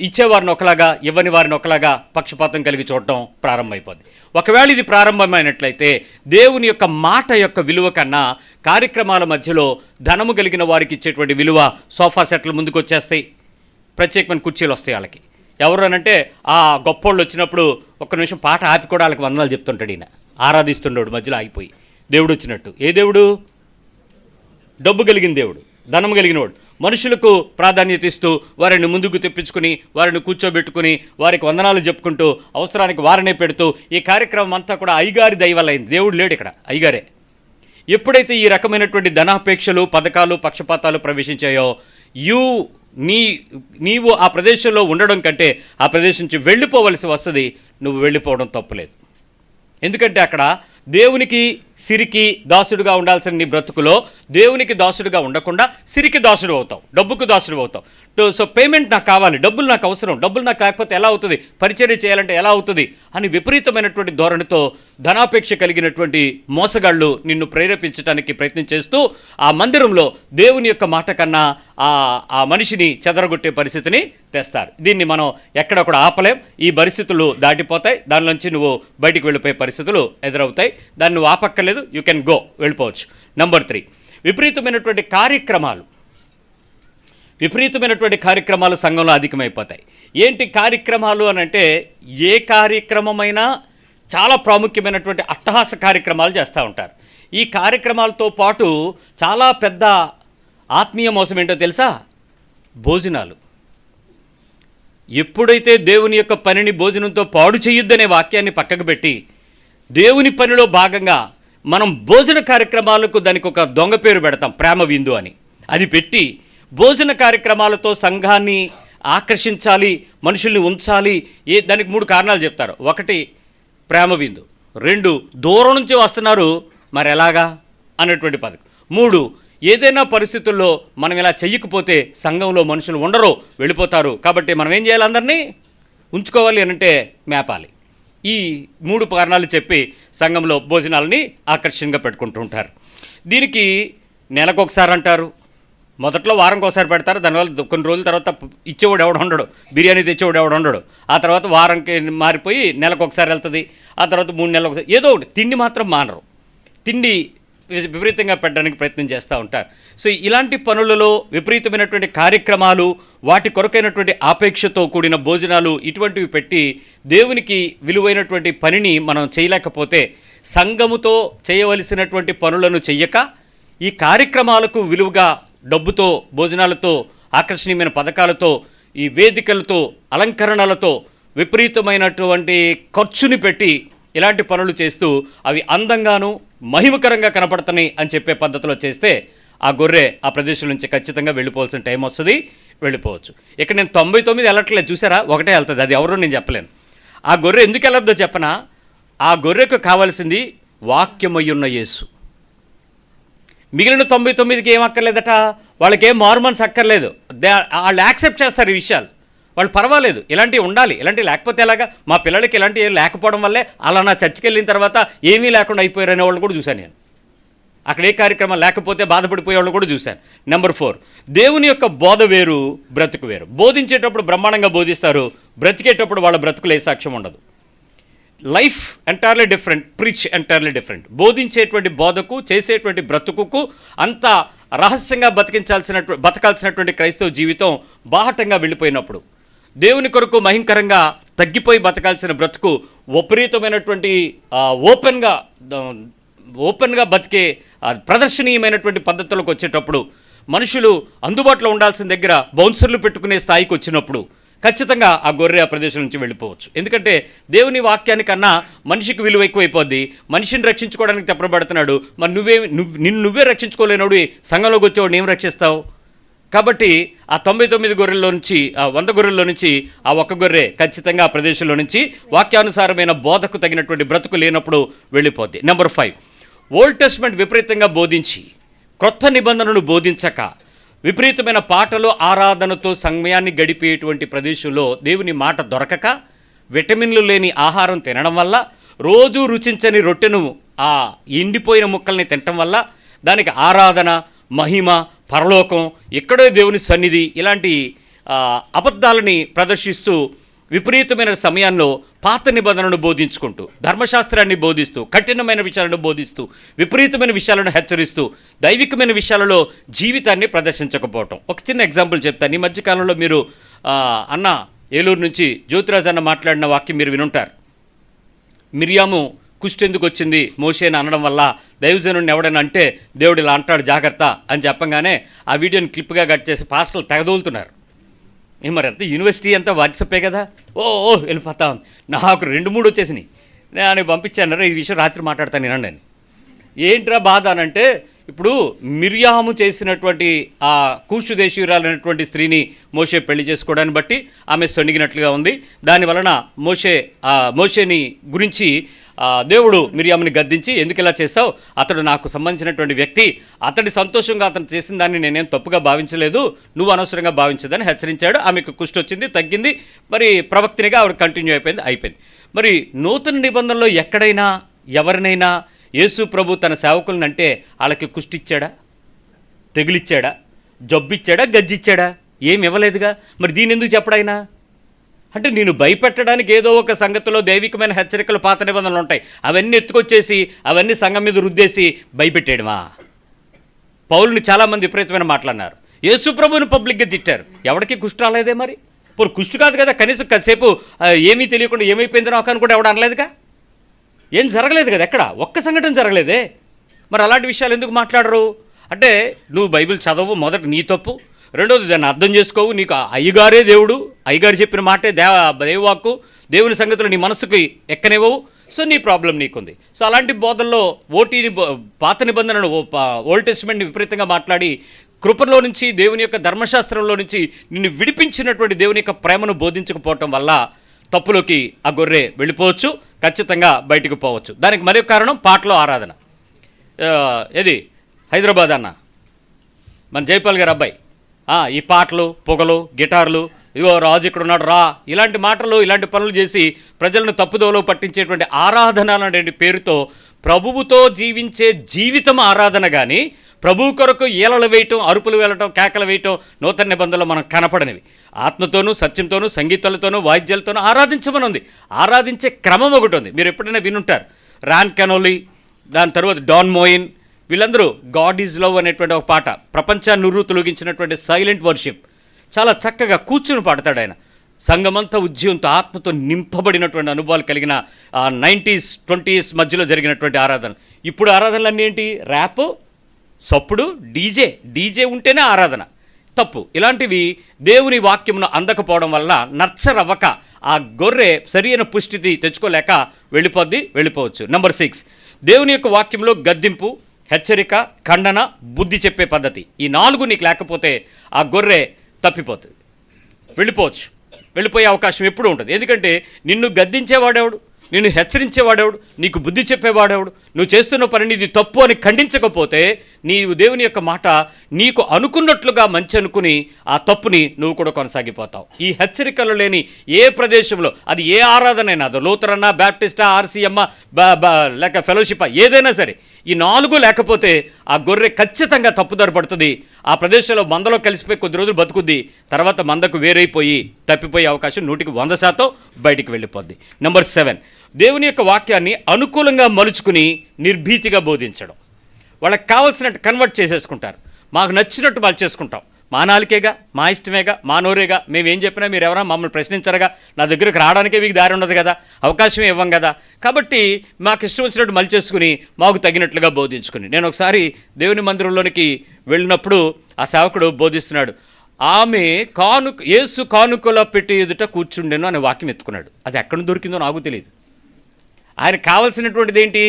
Speaker 1: ఇచ్చేవారిని ఒకలాగా, ఇవ్వని వారిని ఒకలాగా పక్షపాతం కలిగి చూడటం ప్రారంభమైపోద్ది. ఒకవేళ ఇది ప్రారంభమైనట్లయితే దేవుని యొక్క మాట యొక్క విలువ కన్నా కార్యక్రమాల మధ్యలో ధనము కలిగిన వారికి ఇచ్చేటువంటి విలువ, సోఫా సెట్లు ముందుకు వచ్చేస్తాయి, ప్రత్యేకమైన కుర్చీలు వస్తాయి వాళ్ళకి. ఎవరు అనంటే ఆ గొప్పోళ్ళు వచ్చినప్పుడు ఒక్క నిమిషం పాట ఆపి కూడా వాళ్ళకి వందనాలు చెప్తుంటాడు. ఈయన ఆరాధిస్తుండేవాడు మధ్యలో ఆగిపోయి, దేవుడు వచ్చినట్టు. ఏ దేవుడు? డబ్బు కలిగిన దేవుడు, ధనం కలిగినవాడు. మనుషులకు ప్రాధాన్యత ఇస్తూ వారిని ముందుకు తెప్పించుకుని, వారిని కూర్చోబెట్టుకుని, వారికి వందనాలు చెప్పుకుంటూ, అవసరానికి వారినే పెడుతూ ఈ కార్యక్రమం అంతా కూడా అయ్యగారి దయవల్లైంది. దేవుడు లేడు ఇక్కడ, అయ్యగారే. ఎప్పుడైతే ఈ రకమైనటువంటి ధనాపేక్షలు, పథకాలు, పక్షపాతాలు ప్రవేశించాయో, నీవు ఆ ప్రదేశంలో ఉండడం కంటే ఆ ప్రదేశం నుంచి వెళ్ళిపోవలసి వస్తుంది. నువ్వు వెళ్ళిపోవడం తప్పులేదు. ఎందుకంటే అక్కడ దేవునికి సిరికి దాసుడుగా ఉండాల్సిన నీ బ్రతుకులో దేవునికి దాసుడుగా ఉండకుండా సిరికి దాసుడు అవుతావు, డబ్బుకు దాసుడు అవుతావు. సో పేమెంట్ నాకు కావాలి, డబ్బులు నాకు అవసరం, డబ్బులు నాకు లేకపోతే ఎలా అవుతుంది, పరిచర్య చేయాలంటే ఎలా అవుతుంది అని విపరీతమైనటువంటి ధోరణితో ధనాపేక్ష కలిగినటువంటి మోసగాళ్ళు నిన్ను ప్రేరేపించడానికి ప్రయత్నం చేస్తూ ఆ మందిరంలో దేవుని యొక్క మాట కన్నా ఆ మనిషిని చెదరగొట్టే పరిస్థితిని తెస్తారు. దీన్ని మనం ఎక్కడ కూడా ఆపలేం. ఈ పరిస్థితులు దాటిపోతాయి, దానిలోంచి నువ్వు బయటికి వెళ్ళిపోయే పరిస్థితులు ఎదురవుతాయి. దాన్ని నువ్వు ఆపక్కర్లేదు, యూ కెన్ గో, వెళ్ళిపోవచ్చు. నెంబర్ 3, విపరీతమైనటువంటి కార్యక్రమాలు సంఘంలో అధికమైపోతాయి. ఏంటి కార్యక్రమాలు అని అంటే, ఏ కార్యక్రమమైనా చాలా ప్రాముఖ్యమైనటువంటి అట్టహాస కార్యక్రమాలు చేస్తూ ఉంటారు. ఈ కార్యక్రమాలతో పాటు చాలా పెద్ద ఆత్మీయ మోసం ఏంటో తెలుసా? భోజనాలు. ఎప్పుడైతే దేవుని యొక్క పనిని భోజనంతో పాడు చేయొద్దనే వాక్యాన్ని పక్కకు పెట్టి దేవుని పనిలో భాగంగా మనం భోజన కార్యక్రమాలకు దానికి ఒక దొంగ పేరు పెడతాం, ప్రేమ విందు అని. అది పెట్టి భోజన కార్యక్రమాలతో సంఘాన్ని ఆకర్షించాలి, మనుషుల్ని ఉంచాలి. దానికి 3 కారణాలు చెప్తారు. 1, ప్రేమ విందు. 2, దూరం నుంచి వస్తున్నారు మరి ఎలాగా అనేటువంటి పథకం. 3, ఏదైనా పరిస్థితుల్లో మనం ఇలా చెయ్యకపోతే సంఘంలో మనుషులు ఉండరు, వెళ్ళిపోతారు. కాబట్టి మనం ఏం చేయాలి? అందరినీ ఉంచుకోవాలి అనంటే మేపాలి. ఈ 3 కారణాలు చెప్పి సంఘంలో భోజనాలని ఆకర్షణగా పెట్టుకుంటూ ఉంటారు. దీనికి నెలకొకసారి అంటారు, మొదట్లో వారంకి ఒకసారి పెడతారు. దానివల్ల కొన్ని రోజుల తర్వాత ఇచ్చేవాడు ఎవడు ఉండడు, బిర్యానీ తెచ్చేవాడు ఎవడు ఉండడు. ఆ తర్వాత వారంకి మారిపోయి నెలకు ఒకసారి వెళ్తుంది. ఆ తర్వాత 3 నెలలకు ఒకసారి ఏదో ఒకటి. తిండి మాత్రం మానరు, తిండి విపరీతంగా పెట్టడానికి ప్రయత్నం చేస్తూ ఉంటారు. సో ఇలాంటి పనులలో విపరీతమైనటువంటి కార్యక్రమాలు, వాటి కొరకైనటువంటి ఆపేక్షతో కూడిన భోజనాలు, ఇటువంటివి పెట్టి దేవునికి విలువైనటువంటి పనిని మనం చేయలేకపోతే, సంఘముతో చేయవలసినటువంటి పనులను చెయ్యక ఈ కార్యక్రమాలకు విలువగా డబ్బుతో, భోజనాలతో, ఆకర్షణీయమైన పథకాలతో, ఈ వేదికలతో, అలంకరణలతో విపరీతమైనటువంటి ఖర్చుని పెట్టి ఇలాంటి పనులు చేస్తూ అవి అందంగాను మహిమకరంగా కనపడుతున్నాయి అని చెప్పే పద్ధతిలో చేస్తే ఆ గొర్రె ఆ ప్రదేశం నుంచి ఖచ్చితంగా వెళ్ళిపోవాల్సిన టైం వస్తుంది, వెళ్ళిపోవచ్చు. ఇక్కడ నేను 99 వెళ్ళట్లేదు, చూసారా, ఒకటే వెళ్తుంది. అది ఎవరో నేను చెప్పలేను. ఆ గొర్రె ఎందుకు వెళ్ళొద్దో చెప్పనా? ఆ గొర్రెకు కావాల్సింది వాక్యమయ్యున్న యేసు. మిగిలిన 99కి ఏం అక్కర్లేదట? వాళ్ళకేం మారుమనసు అక్కర్లేదు, వాళ్ళు యాక్సెప్ట్ చేస్తారు ఈ విషయాలు, వాళ్ళు పర్వాలేదు, ఇలాంటివి ఉండాలి, ఇలాంటివి లేకపోతే ఎలాగా, మా పిల్లలకి ఇలాంటివి లేకపోవడం వల్లే అలా నా చర్చికి వెళ్ళిన తర్వాత ఏమీ లేకుండా అయిపోయారనే వాళ్ళు కూడా చూశాను నేను. అక్కడ ఏ కార్యక్రమం లేకపోతే బాధపడిపోయే వాళ్ళు కూడా చూశాను. నెంబర్ 4, దేవుని యొక్క బోధ వేరు, బ్రతుకు వేరు. బోధించేటప్పుడు బ్రహ్మాండంగా బోధిస్తారు, బ్రతికేటప్పుడు వాళ్ళ బ్రతుకులు ఏ సాక్ష్యం ఉండదు. Life entirely different, preach entirely different. బోధించేటువంటి బోధకు, చేసేటువంటి బ్రతుకుకు అంత రహస్యంగా బతకాల్సినటువంటి క్రైస్తవ జీవితం బాహటంగా వెళ్ళిపోయినప్పుడు, దేవుని కొరకు మహింకరంగా తగ్గిపోయి బతకాల్సిన బ్రతుకు విపరీతమైనటువంటి ఓపెన్గా బతికే ప్రదర్శనీయమైనటువంటి పద్ధతులకు వచ్చేటప్పుడు, మనుషులు అందుబాటులో ఉండాల్సిన దగ్గర బౌన్సర్లు పెట్టుకునే స్థాయికి వచ్చినప్పుడు ఖచ్చితంగా ఆ గొర్రె ఆ ప్రదేశం నుంచి వెళ్ళిపోవచ్చు. ఎందుకంటే దేవుని వాక్యానికన్నా మనిషికి విలువ ఎక్కువైపోద్ది. మనిషిని రక్షించుకోవడానికి తప్పబడుతున్నాడు, మరి నువ్వే రక్షించుకోలేనోడు సంఘంలోకి వచ్చేవాడు ఏం రక్షిస్తావు? కాబట్టి ఆ 99 గొర్రెల్లో నుంచి, ఆ 100 గొర్రెల్లో నుంచి ఆ ఒక్క గొర్రె ఖచ్చితంగా ఆ ప్రదేశంలో నుంచి వాక్యానుసారమైన బోధకు తగినటువంటి బ్రతుకు లేనప్పుడు వెళ్ళిపోద్ది. నెంబర్ 5, ఓల్డ్ టెస్ట్మెంట్ విపరీతంగా బోధించి క్రొత్త నిబంధనలు బోధించక విపరీతమైన పాటలు ఆరాధనతో సమయాన్ని గడిపేటువంటి ప్రదేశంలో దేవుని మాట దొరకక, విటమిన్లు లేని ఆహారం తినడం వల్ల, రోజు రుచించని రొట్టెను ఆ ఎండిపోయిన ముక్కల్ని తినటం వల్ల దానికి ఆరాధన, మహిమ, పరలోకం, ఇక్కడే దేవుని సన్నిధి, ఇలాంటి అబద్ధాలని ప్రదర్శిస్తూ విపరీతమైన సమయాల్లో పాత నిబంధనను బోధించుకుంటూ, ధర్మశాస్త్రాన్ని బోధిస్తూ, కఠినమైన విషయాలను బోధిస్తూ, విపరీతమైన విషయాలను హెచ్చరిస్తూ, దైవికమైన విషయాలలో జీవితాన్ని ప్రదర్శించకపోవటం. ఒక చిన్న ఎగ్జాంపుల్ చెప్తాను. ఈ మధ్యకాలంలో మీరు అన్న ఏలూరు నుంచి జ్యోతిరాజ్ అన్న మాట్లాడిన వాక్యం మీరు వినుంటారు. మిరియాము కుష్టి ఎందుకు వచ్చింది మోషేని అనడం వల్ల దైవజనుడిని ఎవడని అంటే దేవుడు ఇలా అంటాడు జాగ్రత్త అని చెప్పంగానే ఆ వీడియోని క్లిప్గా కట్ చేసి పాస్టర్లు తెగదోలుతున్నారు. మరి అంత యూనివర్సిటీ అంతా వాట్సప్పే కదా, వెళ్ళిపోతా ఉంది. నాకు 2-3 వచ్చేసినాయి. నేను పంపించాను, ఈ విషయం రాత్రి మాట్లాడతాను వినండి అని. ఏంట్రా బాధ అనంటే, ఇప్పుడు మిర్యాము చేసినటువంటి ఆ కూషు దేశీయురాలైనటువంటి స్త్రీని మోషే పెళ్లి చేసుకోవడాన్ని బట్టి ఆమె సొనిగినట్లుగా ఉంది. దానివలన మోషేని గురించి దేవుడు మిర్యాముని గద్దించి, ఎందుకు ఇలా చేస్తావు, అతడు నాకు సంబంధించినటువంటి వ్యక్తి, అతడి సంతోషంగా అతను చేసిన దాన్ని నేనేం తప్పుగా భావించలేదు, నువ్వు అనవసరంగా భావించదని హెచ్చరించాడు. ఆమెకు కుష్టి వచ్చింది, తగ్గింది. మరి ప్రవక్తినిగా ఆవిడ కంటిన్యూ అయిపోయింది. మరి నూతన నిబంధనలో ఎక్కడైనా ఎవరినైనా యేసు ప్రభు తన సేవకులను అంటే వాళ్ళకి కుష్టిచ్చాడా, తెగిలిచ్చాడా, జబ్బిచ్చాడా, గజ్జిచ్చాడా? ఏమి ఇవ్వలేదుగా. మరి దీని ఎందుకు చెప్పడాయినా అంటే, నేను భయపెట్టడానికి ఏదో ఒక సంగతిలో దైవికమైన హెచ్చరికలు, పాత నిబంధనలు ఉంటాయి, అవన్నీ ఎత్తుకొచ్చేసి అవన్నీ సంఘం మీద రుద్దేసి భయపెట్టేయడమా? పౌలుని చాలామంది విపరీతమైన మాట్లాడినారు, యేసు ప్రభుని పబ్లిక్గా తిట్టారు. ఎవరికి కుష్టి రాలేదే? మరి ఇప్పుడు కుష్టి కాదు కదా, కనీసం కాసేపు ఏమీ తెలియకుండా ఏమైపోయిందో నాకు అనుకుంటే ఎవడు అనలేదుగా. ఏం జరగలేదు కదా, ఎక్కడ ఒక్క సంఘటన జరగలేదే. మరి అలాంటి విషయాలు ఎందుకు మాట్లాడరు అంటే, నువ్వు బైబిల్ చదవు, మొదట నీ తప్పు, రెండోది దాన్ని అర్థం చేసుకోవు, నీకు అయ్యగారే దేవుడు, అయ్యగారు చెప్పిన మాటే దేవవాక్కు, దేవుని సంగతులు నీ మనసుకి ఎక్కనివ్వవు, సో నీ ప్రాబ్లం నీకుంది. సో అలాంటి బోధల్లో పాత నిబంధనను, ఓల్డ్ టెస్ట్మెంట్ని విపరీతంగా మాట్లాడి కృపలో నుంచి, దేవుని యొక్క ధర్మశాస్త్రంలో నుంచి నిన్ను విడిపించినటువంటి దేవుని యొక్క ప్రేమను బోధించకపోవటం వల్ల తప్పులోకి ఆ గొర్రె వెళ్ళిపోవచ్చు, ఖచ్చితంగా బయటకు పోవచ్చు. దానికి మరొక కారణం పాటలో ఆరాధన. ఏది హైదరాబాద్ అన్న మన జైపాల్ గారు అబ్బాయి, ఈ పాటలు, పొగలు, గిటార్లు, ఇదిగో రాజు ఇక్కడ ఉన్నాడు రా, ఇలాంటి మాటలు, ఇలాంటి పనులు చేసి ప్రజలను తప్పుదోవలో పట్టించేటువంటి ఆరాధన అనే పేరుతో ప్రభువుతో జీవించే జీవితం ఆరాధన. కానీ ప్రభువు కొరకు ఈలలు వేయటం, అరుపులు వెళ్ళటం, కేకలు వేయటం నూతన నిబంధనలో మనం కనపడనివి. ఆత్మతోనూ, సత్యంతోనూ, సంగీతాలతోనూ, వాయిద్యాలతోనూ ఆరాధించమని ఉంది. ఆరాధించే క్రమం ఒకటి ఉంది, మీరు ఎప్పుడైనా వినుంటారు. రాన్ కెనోలీ, దాని తర్వాత డాన్ మోయిన్, వీళ్ళందరూ గాడ్ ఈజ్ లవ్ అనేటువంటి ఒక పాట, ప్రపంచాన్ని నుర్రు సైలెంట్ వర్షిప్, చాలా చక్కగా కూర్చుని పాడతాడు ఆయన. సంఘమంతా ఉద్యమంతో, ఆత్మతో నింపబడినటువంటి అనుభవాలు కలిగిన 90s, 20s మధ్యలో జరిగినటువంటి ఆరాధన. ఇప్పుడు ఆరాధనలు అన్నీ ఏంటి? ర్యాప్, సప్పుడు, డీజే ఉంటేనే ఆరాధన. తప్పు. ఇలాంటివి దేవుని వాక్యమును అందకపోవడం వల్ల నచ్చరవ్వక ఆ గొర్రె సరైన పుష్టిని తెచ్చుకోలేక వెళ్ళిపోవచ్చు. నెంబర్ 6, దేవుని యొక్క వాక్యంలో గద్దింపు, హెచ్చరిక, ఖండన, బుద్ధి చెప్పే పద్ధతి, ఈ 4 నీకు లేకపోతే ఆ గొర్రె తప్పిపోతుంది, వెళ్ళిపోయే అవకాశం ఎప్పుడూ ఉంటుంది. ఎందుకంటే నిన్ను గద్దించేవాడెవడు, నిన్ను హెచ్చరించేవాడెవడు, నీకు బుద్ధి చెప్పేవాడెవడు? నువ్వు చేస్తున్న పనిని ఇది తప్పు అని ఖండించకపోతే నీవు దేవుని యొక్క మాట నీకు అనుకున్నట్లుగా మంచి అనుకుని ఆ తప్పుని నువ్వు కూడా కొనసాగిపోతావు. ఈ హెచ్చరికలు లేని ఏ ప్రదేశంలో, అది ఏ ఆరాధనైనా, అది లూథరన్నా, బ్యాప్టిస్టా, ఆర్సీఎమ్మా, లేక ఫెలోషిపా, ఏదైనా సరే, ఈ 4 లేకపోతే ఆ గొర్రె ఖచ్చితంగా తప్పుదారి పడుతుంది. ఆ ప్రదేశంలో మందలో కలిసిపోయి కొద్ది రోజులు బతుకుద్ది, తర్వాత మందకు వేరైపోయి తప్పిపోయే అవకాశం 100% బయటికి వెళ్ళిపోద్ది. నెంబర్ 7, దేవుని యొక్క వాక్యాన్ని అనుకూలంగా మలుచుకుని నిర్భీతిగా బోధించడం. వాళ్ళకి కావాల్సినట్టు కన్వర్ట్ చేసేసుకుంటారు, మాకు నచ్చినట్టు వాళ్ళు చేసుకుంటాం. మా నాలుకేగా, మా ఇష్టమేగా, మా నోరేగా, మేమేం చెప్పినా మీరు ఎవరైనా మమ్మల్ని ప్రశ్నించరుగా, నా దగ్గరికి రావడానికే మీకు దారి ఉండదు కదా, అవకాశం ఇవ్వం కదా, కాబట్టి మాకు ఇష్టం వచ్చినట్టు మళ్ళీ చేసుకుని మాకు తగినట్లుగా బోధించుకుని. నేను ఒకసారి దేవుని మందిరంలోనికి వెళ్ళినప్పుడు ఆ సేవకుడు బోధిస్తున్నాడు, ఆమె యేసు కానుకల పెట్టి ఎదుట కూర్చుండెను అనే వాక్యం ఎత్తుకున్నాడు. అది ఎక్కడ దొరికిందో నాకు తెలియదు. ఆయన కావాల్సినటువంటిది ఏంటి?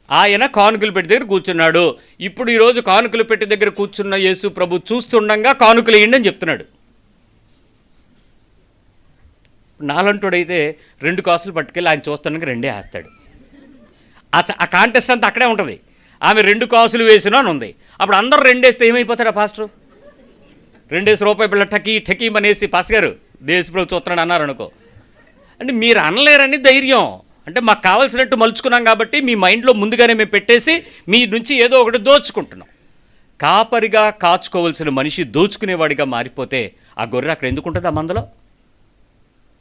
Speaker 1: ఆయన కానుకలు పెట్టి దగ్గర కూర్చున్నాడు. ఇప్పుడు ఈరోజు కానుకలు పెట్టి దగ్గర కూర్చున్న యేసు ప్రభు చూస్తుండగా కానుకలు వేయండి అని చెప్తున్నాడు. నాలంటోడైతే 2 కాసులు పట్టుకెళ్ళి ఆయన చూస్తుండగా 2 వేస్తాడు. ఆ కాంటెస్ట్ అంతా అక్కడే ఉంటుంది. ఆమె 2 కాసులు వేసినా అని ఉంది. అప్పుడు అందరూ 2 వేస్తే ఏమైపోతారా పాస్టర్? 2 రూపాయి బిళ్ళ టకీ అనేసి పాస్టర్ గారు దేశ ప్రభు చూస్తున్నాడు అన్నారు అనుకో. అంటే మీరు అనలేరని ధైర్యం. అంటే మాకు కావాల్సినట్టు మలుచుకున్నాం కాబట్టి మీ మైండ్లో ముందుగానే మేము పెట్టేసి మీ నుంచి ఏదో ఒకటి దోచుకుంటున్నాం. కాపరిగా కాచుకోవాల్సిన మనిషి దోచుకునేవాడిగా మారిపోతే ఆ గొర్రె అక్కడ ఎందుకు ఉంటుంది ఆ మందలో?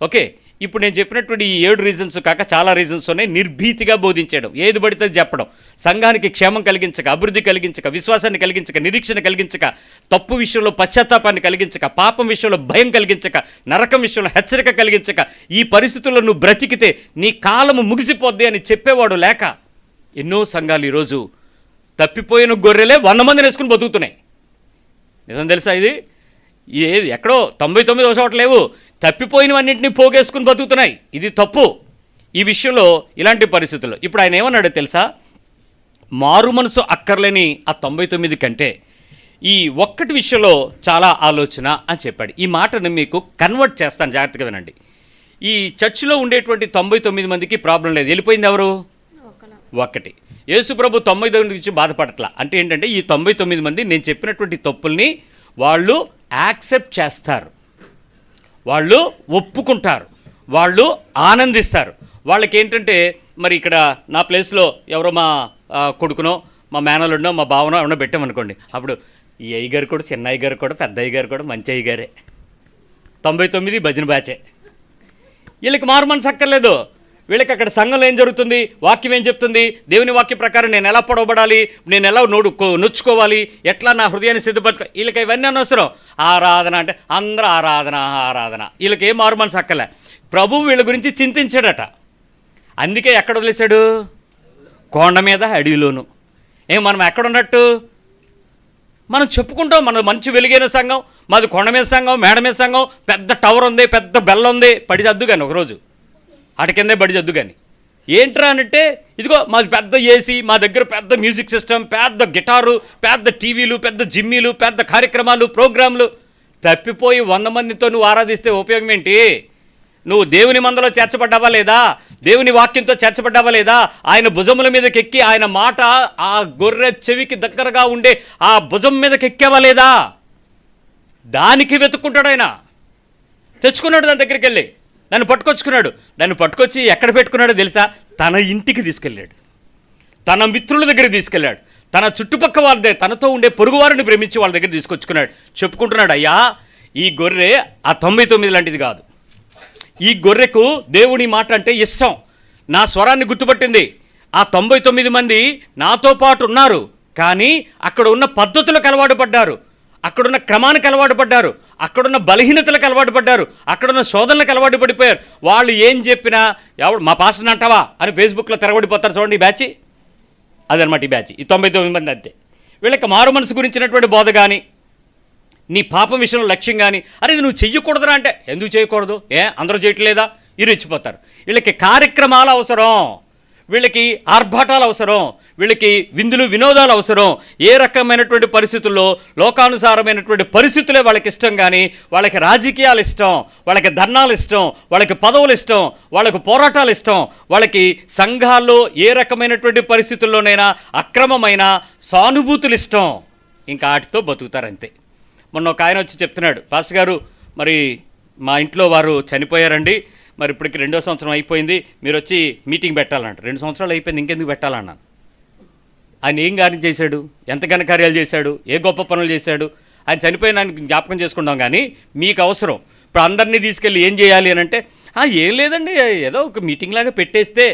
Speaker 1: ఓకే, ఇప్పుడు నేను చెప్పినటువంటి ఈ 7 రీజన్స్ కాక చాలా రీజన్స్ ఉన్నాయి. నిర్భీతిగా బోధించడం, ఏది పడితే చెప్పడం, సంఘానికి క్షేమం కలిగించక, అభివృద్ధి కలిగించక, విశ్వాసాన్ని కలిగించక, నిరీక్షణ కలిగించక, తప్పు విషయంలో పశ్చాత్తాపాన్ని కలిగించక, పాపం విషయంలో భయం కలిగించక, నరకం విషయంలో హెచ్చరిక కలిగించక, ఈ పరిస్థితుల్లో నువ్వు బ్రతికితే నీ కాలము ముగిసిపోద్ది అని చెప్పేవాడు లేక ఎన్నో సంఘాలు ఈరోజు తప్పిపోయిన గొర్రెలే 100 మందిని వేసుకుని బతుకుతున్నాయి. నిజం తెలుసా? ఇది ఎక్కడో 99 చోట లేవు, తప్పిపోయినవన్నింటినీ పోగేసుకుని బతుకుతున్నాయి. ఇది తప్పు. ఈ విషయంలో ఇలాంటి పరిస్థితుల్లో ఇప్పుడు ఆయన ఏమన్నాడో తెలుసా? మారు మనసు అక్కర్లేని ఆ 99 కంటే ఈ ఒక్కటి విషయంలో చాలా ఆలోచన అని చెప్పాడు. ఈ మాటను మీకు కన్వర్ట్ చేస్తాను, జాగ్రత్తగా వినండి. ఈ చర్చిలో ఉండేటువంటి 99 మందికి ప్రాబ్లం లేదు. వెళ్ళిపోయింది ఎవరు? ఒక్కటి. యేసుప్రభు 99 గురించి బాధపడట్లా. అంటే ఏంటంటే ఈ 99 మంది నేను చెప్పినటువంటి తప్పుల్ని వాళ్ళు యాక్సెప్ట్ చేస్తారు, వాళ్ళు ఒప్పుకుంటారు, వాళ్ళు ఆనందిస్తారు. వాళ్ళకి ఏంటంటే మరి ఇక్కడ నా ప్లేస్లో ఎవరో మా కొడుకునో, మా మేనలుండో, మా బావనో ఎవరో పెట్టామనుకోండి, అప్పుడు ఈ అయ్యగారు కూడా, చిన్న అయ్యగారు కూడా, పెద్ద అయ్యగారు కూడా మంచి అయ్యగారే, 99 భజన బ్యాచే. వీళ్ళకి మారు మనసు అక్కర్లేదు. వీళ్ళకి అక్కడ సంఘంలో ఏం జరుగుతుంది, వాక్యం ఏం చెప్తుంది, దేవుని వాక్య ప్రకారం నేను ఎలా పొడవబడాలి, నేను ఎలా నొచ్చుకోవాలి, ఎట్లా నా హృదయాన్ని సిద్ధపరచుకో, వీళ్ళకి ఇవన్నీ అనవసరం. ఆరాధన అంటే అందరూ ఆరాధన. వీళ్ళకి ఏం మారు మనసు అక్కర్లే. ప్రభువు వీళ్ళ గురించి చింతించాడట. అందుకే ఎక్కడ వదిలేశాడు? కొండ మీద, అడవిలోను. మనం ఎక్కడున్నట్టు మనం చెప్పుకుంటాం, మన మంచి వెలుగైన సంఘం, మాది కొండ మీద సంఘం, మేడ మీద సంఘం, పెద్ద టవర్ ఉంది, పెద్ద బెల్ల ఉంది, పడి చద్దు కానీ ఒకరోజు అటు కిందే బడి చద్దు కానీ. ఏంట్రా అంటే ఇదిగో మాది పెద్ద ఏసీ, మా దగ్గర పెద్ద మ్యూజిక్ సిస్టమ్, పెద్ద గిటారు, పెద్ద టీవీలు, పెద్ద జిమ్మీలు, పెద్ద కార్యక్రమాలు, ప్రోగ్రాంలు. తప్పిపోయి 100 మందితో నువ్వు ఆరాధిస్తే ఉపయోగం ఏంటి? నువ్వు దేవుని మందలో చేర్చబడ్డావా లేదా? దేవుని వాక్యంతో చేర్చబడ్డావా లేదా? ఆయన భుజముల మీదకి ఎక్కి ఆయన మాట ఆ గొర్రె చెవికి దగ్గరగా ఉండే ఆ భుజం మీదకి ఎక్కావా లేదా? దానికి వెతుక్కుంటాడు ఆయన. తెచ్చుకున్నాడు దాని దగ్గరికి వెళ్ళి, నన్ను పట్టుకొచ్చుకున్నాడు. నన్ను పట్టుకొచ్చి ఎక్కడ పెట్టుకున్నాడో తెలుసా? తన ఇంటికి తీసుకెళ్ళాడు, తన మిత్రుల దగ్గర తీసుకెళ్ళాడు, తన చుట్టుపక్క వాళ్ళ తనతో ఉండే పొరుగువారిని ప్రేమించి వాళ్ళ దగ్గర తీసుకొచ్చుకున్నాడు. చెప్పుకుంటున్నాడు, అయ్యా ఈ గొర్రె ఆ 99 లాంటిది కాదు. ఈ గొర్రెకు దేవుని మాట అంటే ఇష్టం. నా స్వరాన్ని గుర్తుపట్టింది. ఆ 99 మంది నాతో పాటు ఉన్నారు, కానీ అక్కడ ఉన్న పద్ధతులకు అలవాటు పడ్డారు, అక్కడున్న క్రమానికి అలవాటు పడ్డారు, అక్కడున్న బలహీనతలకు అలవాటు పడ్డారు, అక్కడున్న శోధనలకు అలవాటు పడిపోయారు. వాళ్ళు ఏం చెప్పినా ఎవడు మా పాస్టర్ని అంటావా అని ఫేస్బుక్లో తిరగబడిపోతారు. చూడండి ఈ బ్యాచ్, అదనమాట ఈ బ్యాచ్. ఈ 99 మంది అంతే. వీళ్ళకి మారు మనసు గురించినటువంటి బోధ కానీ, నీ పాపం విషయంలో లక్ష్యం కానీ, అరే ఇది నువ్వు చెయ్యకూడదురా అంటే ఎందుకు చేయకూడదు, అందరూ చేయట్లేదా, ఇరు ఇచ్చిపోతారు. వీళ్ళకి కార్యక్రమాలు అవసరం. వీళ్ళకి ఆర్భాటాలు అవసరం, వీళ్ళకి విందులు వినోదాలు అవసరం. ఏ రకమైనటువంటి పరిస్థితుల్లో లోకానుసారమైనటువంటి పరిస్థితులే వాళ్ళకి ఇష్టం, కానీ వాళ్ళకి రాజకీయాలు ఇష్టం, వాళ్ళకి ధర్నాలు ఇష్టం, వాళ్ళకి పదవులు ఇష్టం, వాళ్ళకి పోరాటాలు ఇష్టం, వాళ్ళకి సంఘాల్లో ఏ రకమైనటువంటి పరిస్థితుల్లోనైనా అక్రమమైన సానుభూతులు ఇష్టం. ఇంకా వాటితో బతుకుతారంతే. మొన్న ఒక ఆయన వచ్చి చెప్తున్నాడు, పాస్టర్ గారు మరి మా ఇంట్లో వారు చనిపోయారండి, మరి ఇప్పటికి 2వ సంవత్సరం అయిపోయింది, మీరు వచ్చి మీటింగ్ పెట్టాలంట. 2 సంవత్సరాలు అయిపోయింది, ఇంకెందుకు పెట్టాలన్నాను. ఆయన ఏం కార్యం చేశాడు, ఎంత ఘనకార్యాలు చేశాడు, ఏ గొప్ప పనులు చేశాడు? ఆయన చనిపోయిన జ్ఞాపకం చేసుకుంటాం, కానీ మీకు అవసరం ఇప్పుడు అందరినీ తీసుకెళ్ళి ఏం చేయాలి అని అంటే, ఏం లేదండి, ఏదో ఒక మీటింగ్ లాగా పెట్టేస్తే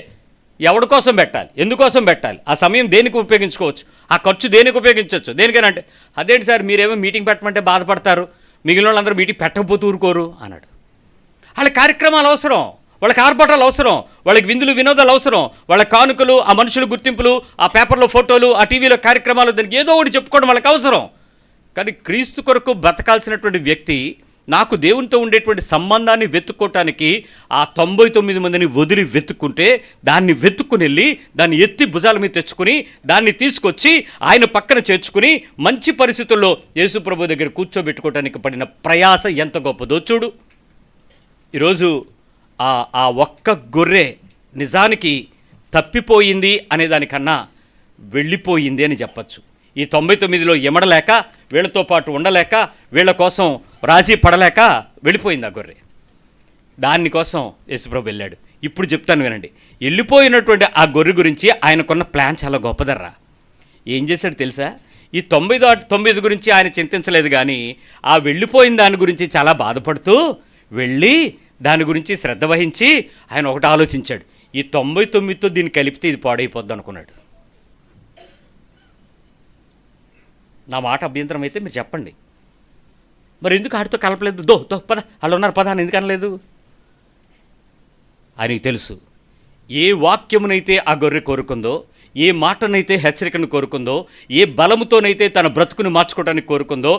Speaker 1: ఎవరి కోసం పెట్టాలి, ఎందుకోసం పెట్టాలి, ఆ సమయం దేనికి ఉపయోగించుకోవచ్చు, ఆ ఖర్చు దేనికి ఉపయోగించవచ్చు, దేనికైనా అంటే, అదేంటి సార్ మీరేమో మీటింగ్ పెట్టమంటే బాధపడతారు, మిగిలిన వాళ్ళందరూ మీటింగ్ పెట్టకపోతే ఊరుకోరు అన్నాడు. వాళ్ళ కార్యక్రమాలు అవసరం, వాళ్ళకి ఆర్భాటాలు అవసరం, వాళ్ళకి విందులు వినోదాలు అవసరం, వాళ్ళ కానుకలు, ఆ మనుషుల గుర్తింపులు, ఆ పేపర్లో ఫోటోలు, ఆ టీవీలో కార్యక్రమాలు, దానికి ఏదో ఒకటి చెప్పుకోవడం వాళ్ళకి అవసరం. కానీ క్రీస్తు కొరకు బ్రతకాల్సినటువంటి వ్యక్తి నాకు దేవునితో ఉండేటువంటి సంబంధాన్ని వెతుక్కోవటానికి ఆ 99 మందిని వదిలి వెతుక్కుంటే, దాన్ని వెతుక్కుని వెళ్ళి దాన్ని ఎత్తి భుజాల మీద తెచ్చుకుని దాన్ని తీసుకొచ్చి ఆయన పక్కన చేర్చుకుని మంచి పరిస్థితుల్లో యేసుప్రభు దగ్గర కూర్చోబెట్టుకోవటానికి పడిన ప్రయాస ఎంత గొప్పదో చూడు. ఈరోజు ఆ ఒక్క గొర్రె నిజానికి తప్పిపోయింది అనే దానికన్నా వెళ్ళిపోయింది అని చెప్పచ్చు. ఈ 99లో ఎమడలేక, వీళ్ళతో పాటు ఉండలేక, వీళ్ళ కోసం రాజీ పడలేక వెళ్ళిపోయింది ఆ గొర్రె. దానికోసం యేసుప్రభు వెళ్ళాడు. ఇప్పుడు చెప్తాను వినండి. వెళ్ళిపోయినటువంటి ఆ గొర్రె గురించి ఆయనకున్న ప్లాన్ చాలా గొప్పదర్రా. ఏం చేశాడు తెలుసా? ఈ 99 గురించి ఆయన చింతించలేదు, కానీ ఆ వెళ్ళిపోయిన దాని గురించి చాలా బాధపడుతూ వెళ్ళి దాని గురించి శ్రద్ధ వహించి ఆయన ఒకటి ఆలోచించాడు, ఈ 99తో దీన్ని కలిపితే ఇది పాడైపోద్ది అనుకున్నాడు. నా మాట అభ్యంతరం అయితే మీరు చెప్పండి. మరి ఎందుకు ఆడితో కలపలేదు? దో పద, వాళ్ళు ఉన్నారు పద అని ఎందుకు అనలేదు? ఆయనకి తెలుసు, ఏ వాక్యమునైతే ఆ గొర్రె కోరుకుందో, ఏ మాటనైతే హెచ్చరికను కోరుకుందో, ఏ బలముతోనైతే తన బ్రతుకుని మార్చుకోవడానికి కోరుకుందో,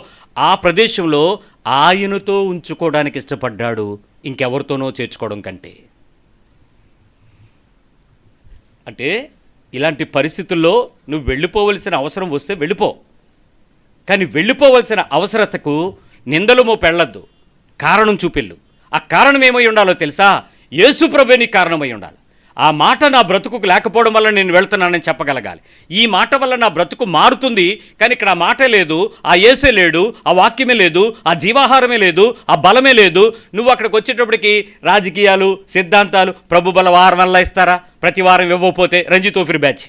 Speaker 1: ఆ ప్రదేశంలో ఆయనతో ఉంచుకోవడానికి ఇష్టపడ్డాడు, ఇంకెవరితోనో చేర్చుకోవడం కంటే. అంటే ఇలాంటి పరిస్థితుల్లో నువ్వు వెళ్ళిపోవలసిన అవసరం వస్తే వెళ్ళిపో, కానీ వెళ్ళిపోవలసిన అవసరతకు నిందలు మోపెళ్ళొద్దు, కారణం చూపిల్లు. ఆ కారణం ఏమై ఉండాలో తెలుసా? యేసుప్రభువే నీకు కారణమై ఉండాలి. ఆ మాట నా బ్రతుకు లేకపోవడం వల్ల నేను వెళ్తున్నానని చెప్పగలగాలి. ఈ మాట వల్ల నా బ్రతుకు మారుతుంది, కానీ ఇక్కడ ఆ మాటే లేదు, ఆ యేసే లేడు, ఆ వాక్యమే లేదు, ఆ జీవాహారమే లేదు, ఆ బలమే లేదు. నువ్వు అక్కడికి వచ్చేటప్పటికి రాజకీయాలు, సిద్ధాంతాలు, ప్రభు బల వారం వల్ల ఇస్తారా? ప్రతి వారం ఇవ్వకపోతే రంజిత్ ఓఫిర్ బ్యాచ్,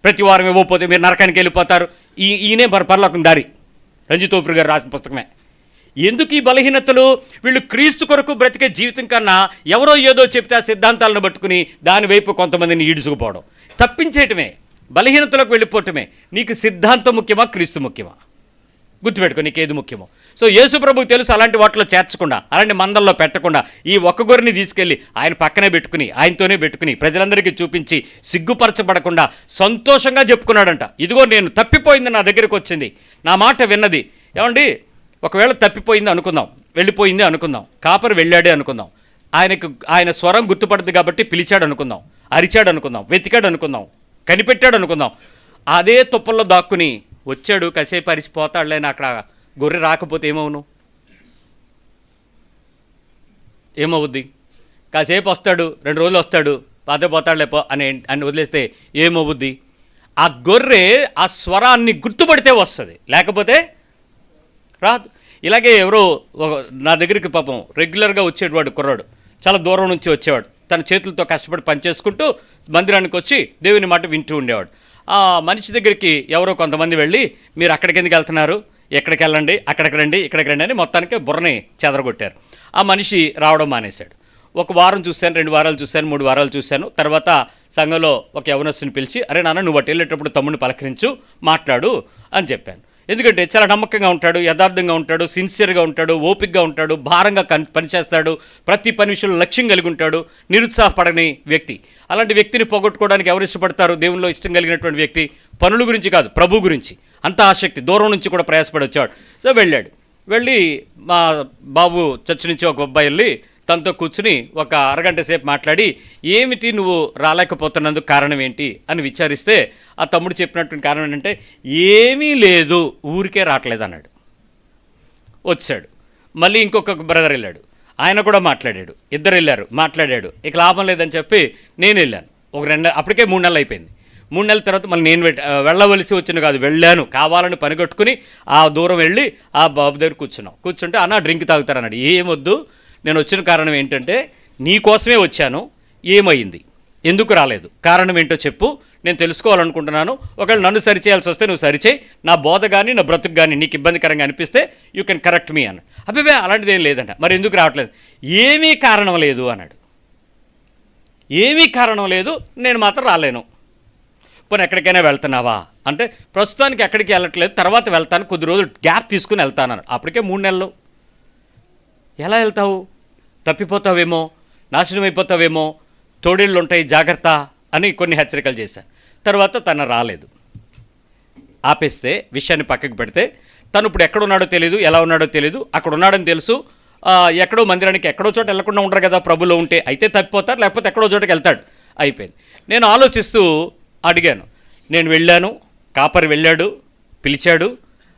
Speaker 1: ప్రతి వారం ఇవ్వకపోతే మీరు నరకానికి వెళ్ళిపోతారు. ఈయనే పరలోకం దారి, రంజిత్ ఓఫిర్ గారు రాసిన పుస్తకమే. ఎందుకు ఈ బలహీనతలు? వీళ్ళు క్రీస్తు కొరకు బ్రతికే జీవితం కన్నా ఎవరో ఏదో చెప్తే ఆ సిద్ధాంతాలను పట్టుకుని దానివైపు కొంతమందిని ఈడ్చుకుపోవడం, తప్పించేయటమే, బలహీనతలకు వెళ్ళిపోవటమే. నీకు సిద్ధాంతం ముఖ్యమా, క్రీస్తు ముఖ్యమా? గుర్తుపెట్టుకో, నీకేది ముఖ్యమో. సో యేసుప్రభుకు తెలుసు, అలాంటి వాటిలో చేర్చకుండా, అలాంటి మందల్లో పెట్టకుండా ఈ ఒక్క గొర్రెని తీసుకెళ్ళి ఆయన పక్కనే పెట్టుకుని, ఆయనతోనే పెట్టుకుని, ప్రజలందరికీ చూపించి సిగ్గుపరచబడకుండా సంతోషంగా చెప్పుకున్నాడంట. ఇదిగో నేను తప్పిపోయింది, నా దగ్గరికి వచ్చింది, నా మాట విన్నది. ఏమండి, ఒకవేళ తప్పిపోయింది అనుకుందాం, వెళ్ళిపోయింది అనుకుందాం, కాపరి వెళ్ళాడే అనుకుందాం, ఆయన స్వరం గుర్తుపడుతుంది కాబట్టి పిలిచాడు అనుకుందాం, అరిచాడు అనుకుందాం, వెతికాడు అనుకుందాం, కనిపెట్టాడు అనుకుందాం. అదే తుప్పల్లో దాక్కుని వచ్చాడు, కాసేపు అరిసిపోతాడులేని అక్కడ గొర్రె రాకపోతే ఏమవుద్ది? కాసేపు వస్తాడు, 2 రోజులు వస్తాడు, పోతాడులేపో అని వదిలేస్తే ఏమవుద్ది? ఆ గొర్రె ఆ స్వరాన్ని గుర్తుపడితే వస్తుంది, లేకపోతే రాదు. ఇలాగే ఎవరో నా దగ్గరికి పాపం రెగ్యులర్గా వచ్చేవాడు కుర్రాడు, చాలా దూరం నుంచి వచ్చేవాడు, తన చేతులతో కష్టపడి పనిచేసుకుంటూ మందిరానికి వచ్చి దేవుని మాట వింటూ ఉండేవాడు. ఆ మనిషి దగ్గరికి ఎవరో కొంతమంది వెళ్ళి, మీరు అక్కడికి ఎందుకు వెళ్తున్నారు, ఎక్కడికి వెళ్ళండి, అక్కడికి రండి, ఇక్కడికి రండి అని మొత్తానికి బుర్రని చెదరగొట్టారు. ఆ మనిషి రావడం మానేశాడు. 1 వారం చూశాను, 2 వారాలు చూశాను, 3 వారాలు చూశాను. తర్వాత సంఘంలో ఒక యవనస్తుని పిలిచి, అరే నాన్న నువ్వు అటు వెళ్ళేటప్పుడు తమ్ముడిని పలకరించు, మాట్లాడు అని చెప్పాను. ఎందుకంటే చాలా నమ్మకంగా ఉంటాడు, యథార్థంగా ఉంటాడు, సిన్సియర్గా ఉంటాడు, ఓపికగా ఉంటాడు, భారంగా పనిచేస్తాడు, ప్రతి పని విషయంలో లక్ష్యం కలిగి ఉంటాడు, నిరుత్సాహపడని వ్యక్తి. అలాంటి వ్యక్తిని పోగొట్టుకోవడానికి ఎవరు ఇష్టపడతారు? దేవునిలో ఇష్టం కలిగినటువంటి వ్యక్తి. పనుల గురించి కాదు, ప్రభు గురించి అంత ఆసక్తి, దూరం నుంచి కూడా ప్రయాసపడి వచ్చాడు. సో వెళ్ళాడు. వెళ్ళి మా బాబు చర్చి నుంచి ఒక అబ్బాయి వెళ్ళి తనతో కూర్చుని ఒక అరగంట సేపు మాట్లాడి ఏమిటి నువ్వు రాలేకపోతున్నందుకు కారణం ఏంటి అని విచారిస్తే ఆ తమ్ముడు చెప్పినటువంటి కారణం ఏంటంటే ఏమీ లేదు, ఊరికే రావట్లేదు అన్నాడు. వచ్చాడు. మళ్ళీ ఇంకొక బ్రదర్ వెళ్ళాడు, ఆయన కూడా మాట్లాడాడు. ఇద్దరు వెళ్ళారు, మాట్లాడాడు. ఇక లాభం లేదని చెప్పి నేను వెళ్ళాను. అప్పటికే 3 నెలలు అయిపోయింది. 3 నెలల తర్వాత మళ్ళీ నేను వెళ్ళవలసి వచ్చింది కాదు, వెళ్ళాను. కావాలని పనిగట్టుకుని ఆ దూరం వెళ్ళి ఆ బాబు దగ్గర కూర్చుంటే అన్న డ్రింక్ తాగుతారన్నాడు. ఏమొద్దు, నేను వచ్చిన కారణం ఏంటంటే నీ కోసమే వచ్చాను, ఏమైంది, ఎందుకు రాలేదు, కారణం ఏంటో చెప్పు, నేను తెలుసుకోవాలనుకుంటున్నాను. ఒకవేళ నన్ను సరిచేయాల్సి వస్తే నువ్వు సరిచేయి, నా బోధ కానీ నా బ్రతుకు కానీ నీకు ఇబ్బందికరంగా అనిపిస్తే యూ కెన్ కరెక్ట్ మీ అన్నాడు. అబ్బే అలాంటిది ఏం లేదంట. మరి ఎందుకు రావట్లేదు? ఏమీ కారణం లేదు అన్నాడు. ఏమీ కారణం లేదు, నేను మాత్రం రాలేను. పోనీ ఎక్కడికైనా వెళ్తున్నావా అంటే ప్రస్తుతానికి ఎక్కడికి వెళ్ళట్లేదు, తర్వాత వెళ్తాను, కొద్ది రోజులు గ్యాప్ తీసుకుని వెళ్తాను. అప్పటికే 3 నెలలు. ఎలా వెళ్తావు? తప్పిపోతావేమో, నాశనం అయిపోతావేమో, తోడేళ్ళు ఉంటాయి, జాగ్రత్త అని కొన్ని హెచ్చరికలు చేశాను. తర్వాత తను రాలేదు. ఆపేస్తే విషయాన్ని పక్కకు పెడితే తను ఇప్పుడు ఎక్కడున్నాడో తెలియదు, ఎలా ఉన్నాడో తెలియదు. అక్కడ ఉన్నాడని తెలుసు. ఎక్కడో మందిరానికి ఎక్కడో చోట వెళ్లకుండా ఉంటారు కదా ప్రభులో ఉంటే. అయితే తప్పిపోతారు, లేకపోతే ఎక్కడో చోటకి వెళ్తాడు. అయిపోయింది. నేను ఆలోచిస్తూ అడిగాను. నేను వెళ్ళాను, కాపరి వెళ్ళాడు, పిలిచాడు,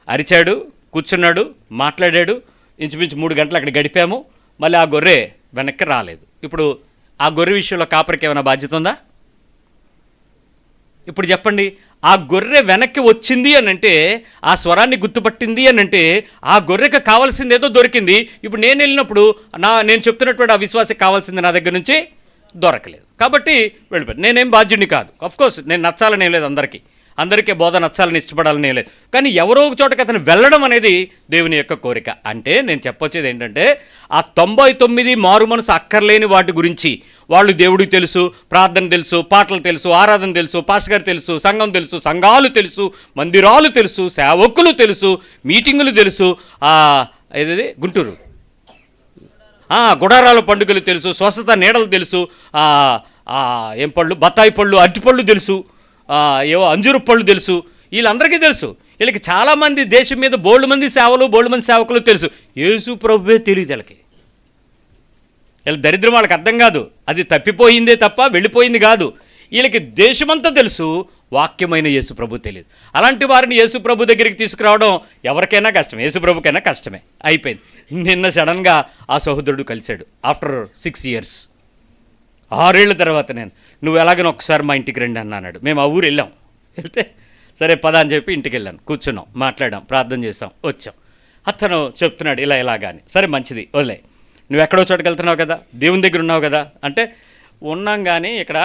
Speaker 1: అరిచాడు, కూర్చున్నాడు, మాట్లాడాడు. ఇంచుమించు 3 గంటలు అక్కడ గడిపాము. మళ్ళీ ఆ గొర్రె వెనక్కి రాలేదు. ఇప్పుడు ఆ గొర్రె విషయంలో కాపరికి ఏమైనా బాధ్యత ఉందా? ఇప్పుడు చెప్పండి. ఆ గొర్రె వెనక్కి వచ్చింది అని అంటే, ఆ స్వరాన్ని గుర్తుపట్టింది అని అంటే, ఆ గొర్రెకి కావాల్సింది ఏదో దొరికింది. ఇప్పుడు నేను వెళ్ళినప్పుడు నేను చెప్తున్నటువంటి ఆ విశ్వాసకి కావాల్సింది నా దగ్గర నుంచి దొరకలేదు. కాబట్టి వెళ్ళిపోయాను. నేనేం బాధ్యుడిని కాదు. అఫ్కోర్స్ నేను నచ్చాలని ఏం లేదు, అందరికీ బోధ నచ్చాలని ఇష్టపడాలని ఏం లేదు. కానీ ఎవరో ఒక చోటకి అతను వెళ్ళడం అనేది దేవుని యొక్క కోరిక. అంటే నేను చెప్పొచ్చేది ఏంటంటే, ఆ 99 మారు మనసు అక్కర్లేని వాటి గురించి వాళ్ళు దేవుడికి తెలుసు, ప్రార్థన తెలుసు, పాటలు తెలుసు, ఆరాధన తెలుసు, పాస్టర్ గారు తెలుసు, సంఘం తెలుసు, సంఘాలు తెలుసు, మందిరాలు తెలుసు, సేవకులు తెలుసు, మీటింగులు తెలుసు, ఏది గుంటూరు గుడారాల పండుగలు తెలుసు, స్వస్థత నీడలు తెలుసు, ఏం పళ్ళు, బత్తాయి పళ్ళు, అరటిపళ్ళు తెలుసు, ఏవో అంజూరు పళ్ళు తెలుసు. వీళ్ళందరికీ తెలుసు. వీళ్ళకి చాలామంది దేశం మీద బోల్డ్ మంది సేవకులు తెలుసు. యేసు ప్రభువే తెలియదు వీళ్ళకి. వీళ్ళ దరిద్రం వాళ్ళకి అర్థం కాదు. అది తప్పిపోయిందే తప్ప వెళ్ళిపోయింది కాదు. వీళ్ళకి దేశమంతా తెలుసు, వాక్యమైన యేసు ప్రభు తెలియదు. అలాంటి వారిని యేసు ప్రభు దగ్గరికి తీసుకురావడం ఎవరికైనా కష్టం, యేసు ప్రభుకైనా కష్టమే. అయిపోయింది. నిన్న సడన్గా ఆ సహోదరుడు కలిశాడు. ఆఫ్టర్ 6 years, 6 ఏళ్ల తర్వాత నువ్వు ఎలాగైనా ఒకసారి మా ఇంటికి రండి అన్నాడు. మేము ఆ ఊరు వెళ్ళాం. వెళ్తే సరే పద అని చెప్పి ఇంటికి వెళ్ళాను. కూర్చున్నాం, మాట్లాడాం, ప్రార్థన చేసాం, వచ్చాం. అతను చెప్తున్నాడు ఇలాగా అని. సరే మంచిది, వదిలే. నువ్వు ఎక్కడో చోటుకి వెళ్తున్నావు కదా, దేవుని దగ్గర ఉన్నావు కదా అంటే, ఉన్నాం కానీ ఇక్కడ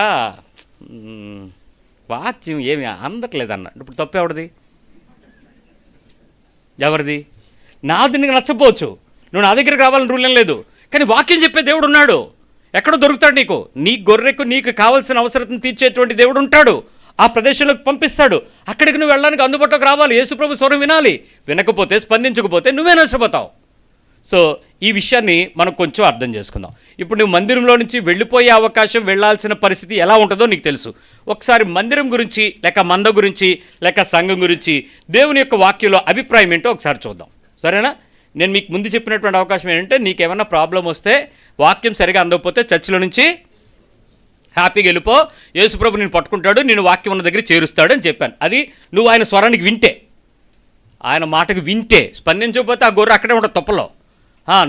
Speaker 1: వాక్యం ఏమి అందట్లేదు అన్నాడు. ఇప్పుడు తప్పు ఎవరిది? నాది నీకు నచ్చపోవచ్చు, నువ్వు నా దగ్గరికి రావాలని రూల్ ఏం లేదు. కానీ వాక్యం చెప్పే దేవుడు ఉన్నాడు. ఎక్కడో దొరుకుతాడు నీకు. నీ గొర్రెకు నీకు కావాల్సిన అవసరం తీర్చేటువంటి దేవుడు ఉంటాడు. ఆ ప్రదేశంలోకి పంపిస్తాడు. అక్కడికి నువ్వు వెళ్ళడానికి అందుబాటులోకి రావాలి. యేసుప్రభు స్వరం వినాలి. వినకపోతే, స్పందించకపోతే నువ్వే నష్టపోతావు. సో ఈ విషయాన్ని మనం కొంచెం అర్థం చేసుకుందాం. ఇప్పుడు నువ్వు మందిరంలో నుంచి వెళ్ళిపోయే అవకాశం, వెళ్ళాల్సిన పరిస్థితి ఎలా ఉంటుందో నీకు తెలుసు. ఒకసారి మందిరం గురించి, లేక మంద గురించి, లేక సంఘం గురించి దేవుని యొక్క వాక్యంలో అభిప్రాయం ఏంటో ఒకసారి చూద్దాం. సరేనా? నేను మీకు ముందు చెప్పినటువంటి అవకాశం ఏంటంటే, నీకేమైనా ప్రాబ్లం వస్తే, వాక్యం సరిగా అందకపోతే చర్చిలో నుంచి హ్యాపీగా వెళ్ళిపో, యేసుప్రభు నేను పట్టుకుంటాడు, నేను వాక్యం ఉన్న దగ్గర చేరుస్తాడు అని చెప్పాను. అది నువ్వు ఆయన స్వరానికి వింటే, ఆయన మాటకు వింటే. స్పందించకపోతే ఆ గొర్రె అక్కడే ఉంటుంది తొప్పలో.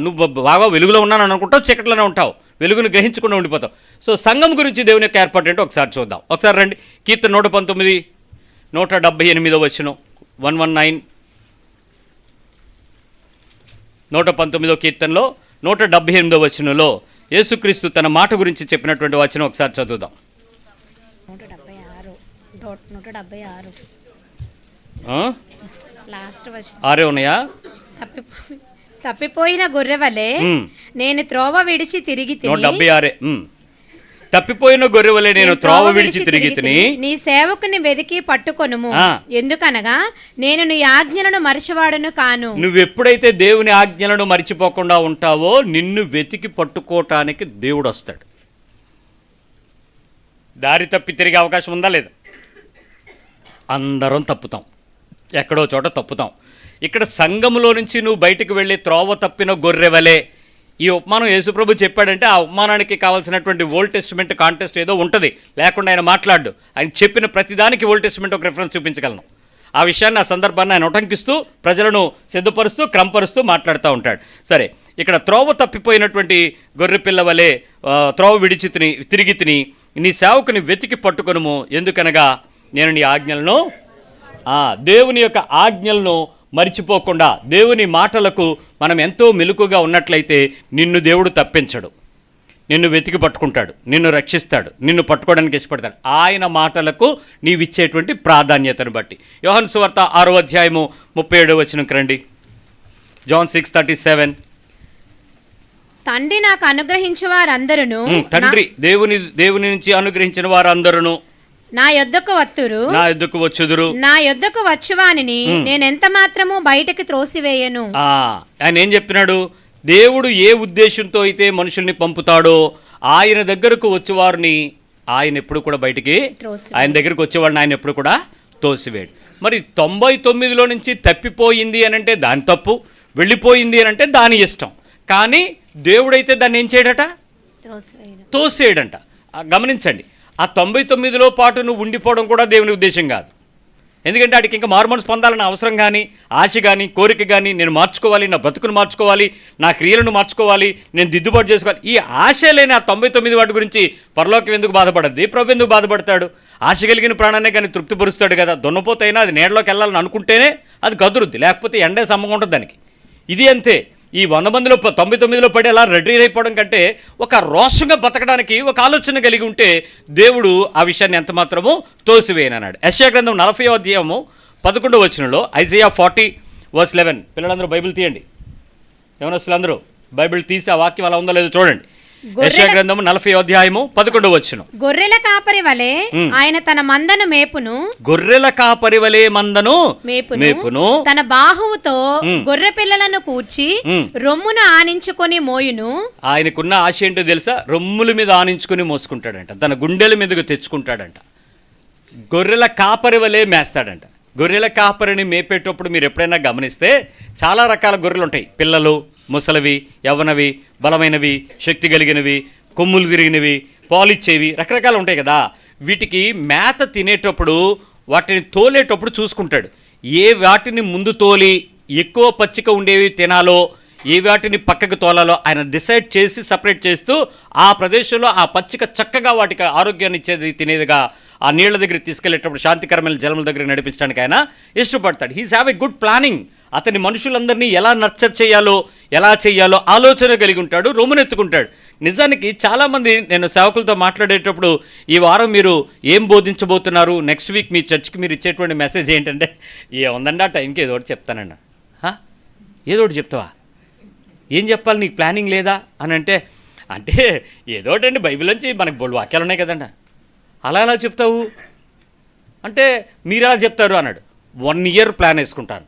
Speaker 1: నువ్వు బాగా వెలుగులో ఉన్నాను అనుకుంటావు, చీకట్లోనే ఉంటావు, వెలుగును గ్రహించకుండా ఉండిపోతావు. సో సంఘం గురించి దేవుని యొక్క ఏర్పాటు ఏంటో ఒకసారి చూద్దాం. ఒకసారి రండి. కీర్తన 119, 178 వచనం, 119, 119 కీర్తనలో 178 వచనంలో యేసుక్రీస్తు తన మాట గురించి చెప్పినటువంటి వచనం ఒకసారి చదువుదాం.
Speaker 2: 176 లాస్ట్ వచనం.
Speaker 1: 6 ఉన్నాయా?
Speaker 2: తప్పిపోయిన గొర్రె వలె నేను త్రోవ విడిచి తిరిగి
Speaker 1: 176. తప్పిపోయిన గొర్రె వలె నేను త్రోవ విడిచి తిరిగి తిని
Speaker 2: నీ సేవకుని వెతికి పట్టుకొనుము. ఎందుకనగా నేను నీ ఆజ్ఞలను మరిచివాడను కాను.
Speaker 1: నువ్వు ఎప్పుడైతే దేవుని ఆజ్ఞలను మరిచిపోకుండా ఉంటావో, నిన్ను వెతికి పట్టుకోవటానికి దేవుడు వస్తాడు. దారి తప్పి తిరిగే అవకాశం ఉందా లేదా? అందరం తప్పుతాం, ఎక్కడో చోట తప్పుతాం. ఇక్కడ సంఘములో నుంచి నువ్వు బయటకు వెళ్ళి త్రోవ తప్పిన గొర్రె వలె ఈ ఉపమానం యేసుప్రభు చెప్పాడంటే ఆ ఉపమానానికి కావాల్సినటువంటి ఓల్డ్ టెస్టిమెంట్ కాంటెస్ట్ ఏదో ఉంటుంది, లేకుండా ఆయన మాట్లాడు. ఆయన చెప్పిన ప్రతిదానికి ఓల్డ్ టెస్టిమెంట్ ఒక రిఫరెన్స్ చూపించగలను. ఆ విషయాన్ని, ఆ సందర్భాన్ని ఆయన ఉటంకిస్తూ ప్రజలను సిద్ధపరుస్తూ క్రమపరుస్తూ మాట్లాడుతూ ఉంటాడు. సరే, ఇక్కడ త్రోవ తప్పిపోయినటువంటి గొర్రెపిల్ల వలె త్రోవ విడిచి తిరిగి తిని నీ సేవకుని వెతికి పట్టుకొనుము, ఎందుకనగా నేను నీ ఆజ్ఞలను, దేవుని యొక్క ఆజ్ఞలను మరిచిపోకుండా, దేవుని మాటలకు మనం ఎంతో మెలకుగా ఉన్నట్లయితే నిన్ను దేవుడు తప్పించడు, నిన్ను వెతికి పట్టుకుంటాడు, నిన్ను రక్షిస్తాడు, నిన్ను పట్టుకోవడానికి ఇష్టపడతాడు ఆయన మాటలకు నీవిచ్చేటువంటి ప్రాధాన్యతను బట్టి. యోహాను సువార్త 6వ అధ్యాయము 37వ వచనంకి రండి. జాన్ 6:37.
Speaker 2: తండ్రి నాకు అనుగ్రహించు వారందరూ,
Speaker 1: తండ్రి దేవుని నుంచి అనుగ్రహించిన వారందరూ
Speaker 2: నా యొద్దకు
Speaker 1: వచ్చుదురు,
Speaker 2: నా యొద్దకు వచ్చువానిని నేనెంత మాత్రము బయటకి త్రోసివేయను.
Speaker 1: ఆయన ఏం చెప్పినాడు? దేవుడు ఏ ఉద్దేశంతో అయితే మనుషుల్ని పంపుతాడో ఆయన దగ్గరకు వచ్చేవారిని ఆయన ఎప్పుడు కూడా బయటికి, ఆయన దగ్గరకు వచ్చేవాడిని ఆయన ఎప్పుడు కూడా తోసివేయడు. మరి 99లో నుంచి తప్పిపోయింది అని అంటే దాని తప్పు, వెళ్ళిపోయింది అని అంటే దాని ఇష్టం. కానీ దేవుడైతే దాన్ని ఏం చేయడట? తోసేయడంట. గమనించండి, ఆ 99లో పాటు నువ్వు ఉండిపోవడం కూడా దేవుని ఉద్దేశం కాదు. ఎందుకంటే వాడికి ఇంకా మారుమనసు పొందాలన్న అవసరం కానీ, ఆశ కానీ, కోరిక కానీ, నేను మార్చుకోవాలి, నా బతుకును మార్చుకోవాలి, నా క్రియలను మార్చుకోవాలి, నేను దిద్దుబాటు చేసుకోవాలి, ఈ ఆశ లేని ఆ 99 వాటి గురించి పరలోకం ఎందుకు బాధపడద్ది? ప్రభు ఎందుకు బాధపడతాడు? ఆశ కలిగిన ప్రాణాన్ని కానీ తృప్తిపరుస్తాడు కదా. దున్నపోతైనా అది నీడలోకి వెళ్ళాలని అనుకుంటేనే అది కదురుద్ది, లేకపోతే ఎండే సమ్మగా ఉంటుంది దానికి. ఇది అంతే. ఈ 100 మందిలో 99లో పడి అలా రెడీ అయిపోవడం కంటే ఒక రోషంగా బతకడానికి ఒక ఆలోచన కలిగి ఉంటే దేవుడు ఆ విషయాన్ని ఎంత మాత్రమో తోసివేయనన్నాడు. యెషయా గ్రంథం 40వ అధ్యాయము 11వ వచనంలో, ఐజయా 40:11. పిల్లలందరూ బైబిల్ తీయండి. యవనస్తులందరూ బైబిల్ తీసి ఆ వాక్యం అలా ఉందో లేదో చూడండి. యెషయా గ్రంథం 40వ అధ్యాయము 11వ వచనం.
Speaker 2: గొర్రెల కాపరి వలె ఆయన తన మందను మేపును,
Speaker 1: గొర్రెల కాపరి వలె మందను మేపును,
Speaker 2: తన బాహువుతో గొర్రె పిల్లలను కూర్చి రొమ్మును ఆనించుకొని మోయును.
Speaker 1: ఆయనకున్న ఆశ ఏంటో తెలుసా? రొమ్ముల మీద ఆనించుకొని మోసుకుంటాడంట, తన గుండెల మీదకు తెచ్చుకుంటాడంట. గొర్రెల కాపరి వలె మేస్తాడంట. గొర్రెల కాపరిని మేపేటప్పుడు మీరు ఎప్పుడైనా గమనిస్తే చాలా రకాల గొర్రెలు ఉంటాయి. పిల్లలు, ముసలివి, యవ్వనవి, బలమైనవి, శక్తి కలిగినవి, కొమ్ములు తిరిగినవి, పాలిచ్చేవి, రకరకాలు ఉంటాయి కదా. వీటికి మేత తినేటప్పుడు వాటిని తోలేటప్పుడు చూసుకుంటాడు. ఏ వాటిని ముందు తోలి ఎక్కువ పచ్చిక ఉండేవి తినాలో, ఏ వాటిని పక్కకు తోలాలో ఆయన డిసైడ్ చేసి సపరేట్ చేస్తూ ఆ ప్రదేశంలో ఆ పచ్చిక చక్కగా వాటికి ఆరోగ్యాన్ని ఇచ్చేది తినేదిగా ఆ నీళ్ల దగ్గరికి తీసుకెళ్లేటప్పుడు శాంతికరమైన జలముల దగ్గర నడిపించడానికి ఆయన ఇష్టపడతాడు. He's have a good planning. అతని మనుషులందరినీ ఎలా నర్చర్ చేయాలో, ఎలా చేయాలో ఆలోచన కలిగి ఉంటాడు, రొమ్మునెత్తుకుంటాడు. నిజానికి చాలామంది, నేను సేవకులతో మాట్లాడేటప్పుడు ఈ వారం మీరు ఏం బోధించబోతున్నారు, నెక్స్ట్ వీక్ మీ చర్చ్కి మీరు ఇచ్చేటువంటి మెసేజ్ ఏంటంటే, ఏముందండి ఆ టైంకి ఏదో ఒకటి చెప్తానన్న. ఏదో ఒకటి చెప్తావా? ఏం చెప్పాలి, నీకు ప్లానింగ్ లేదా అని అంటే ఏదో ఒకటండి, బైబిల్ నుంచి మనకు బోల్డ్ వాక్యాలు ఉన్నాయి కదండి. అలా ఎలా చెప్తావు అంటే, మీరు ఎలా చెప్తారు అన్నాడు. 1 year ప్లాన్ వేసుకుంటాను.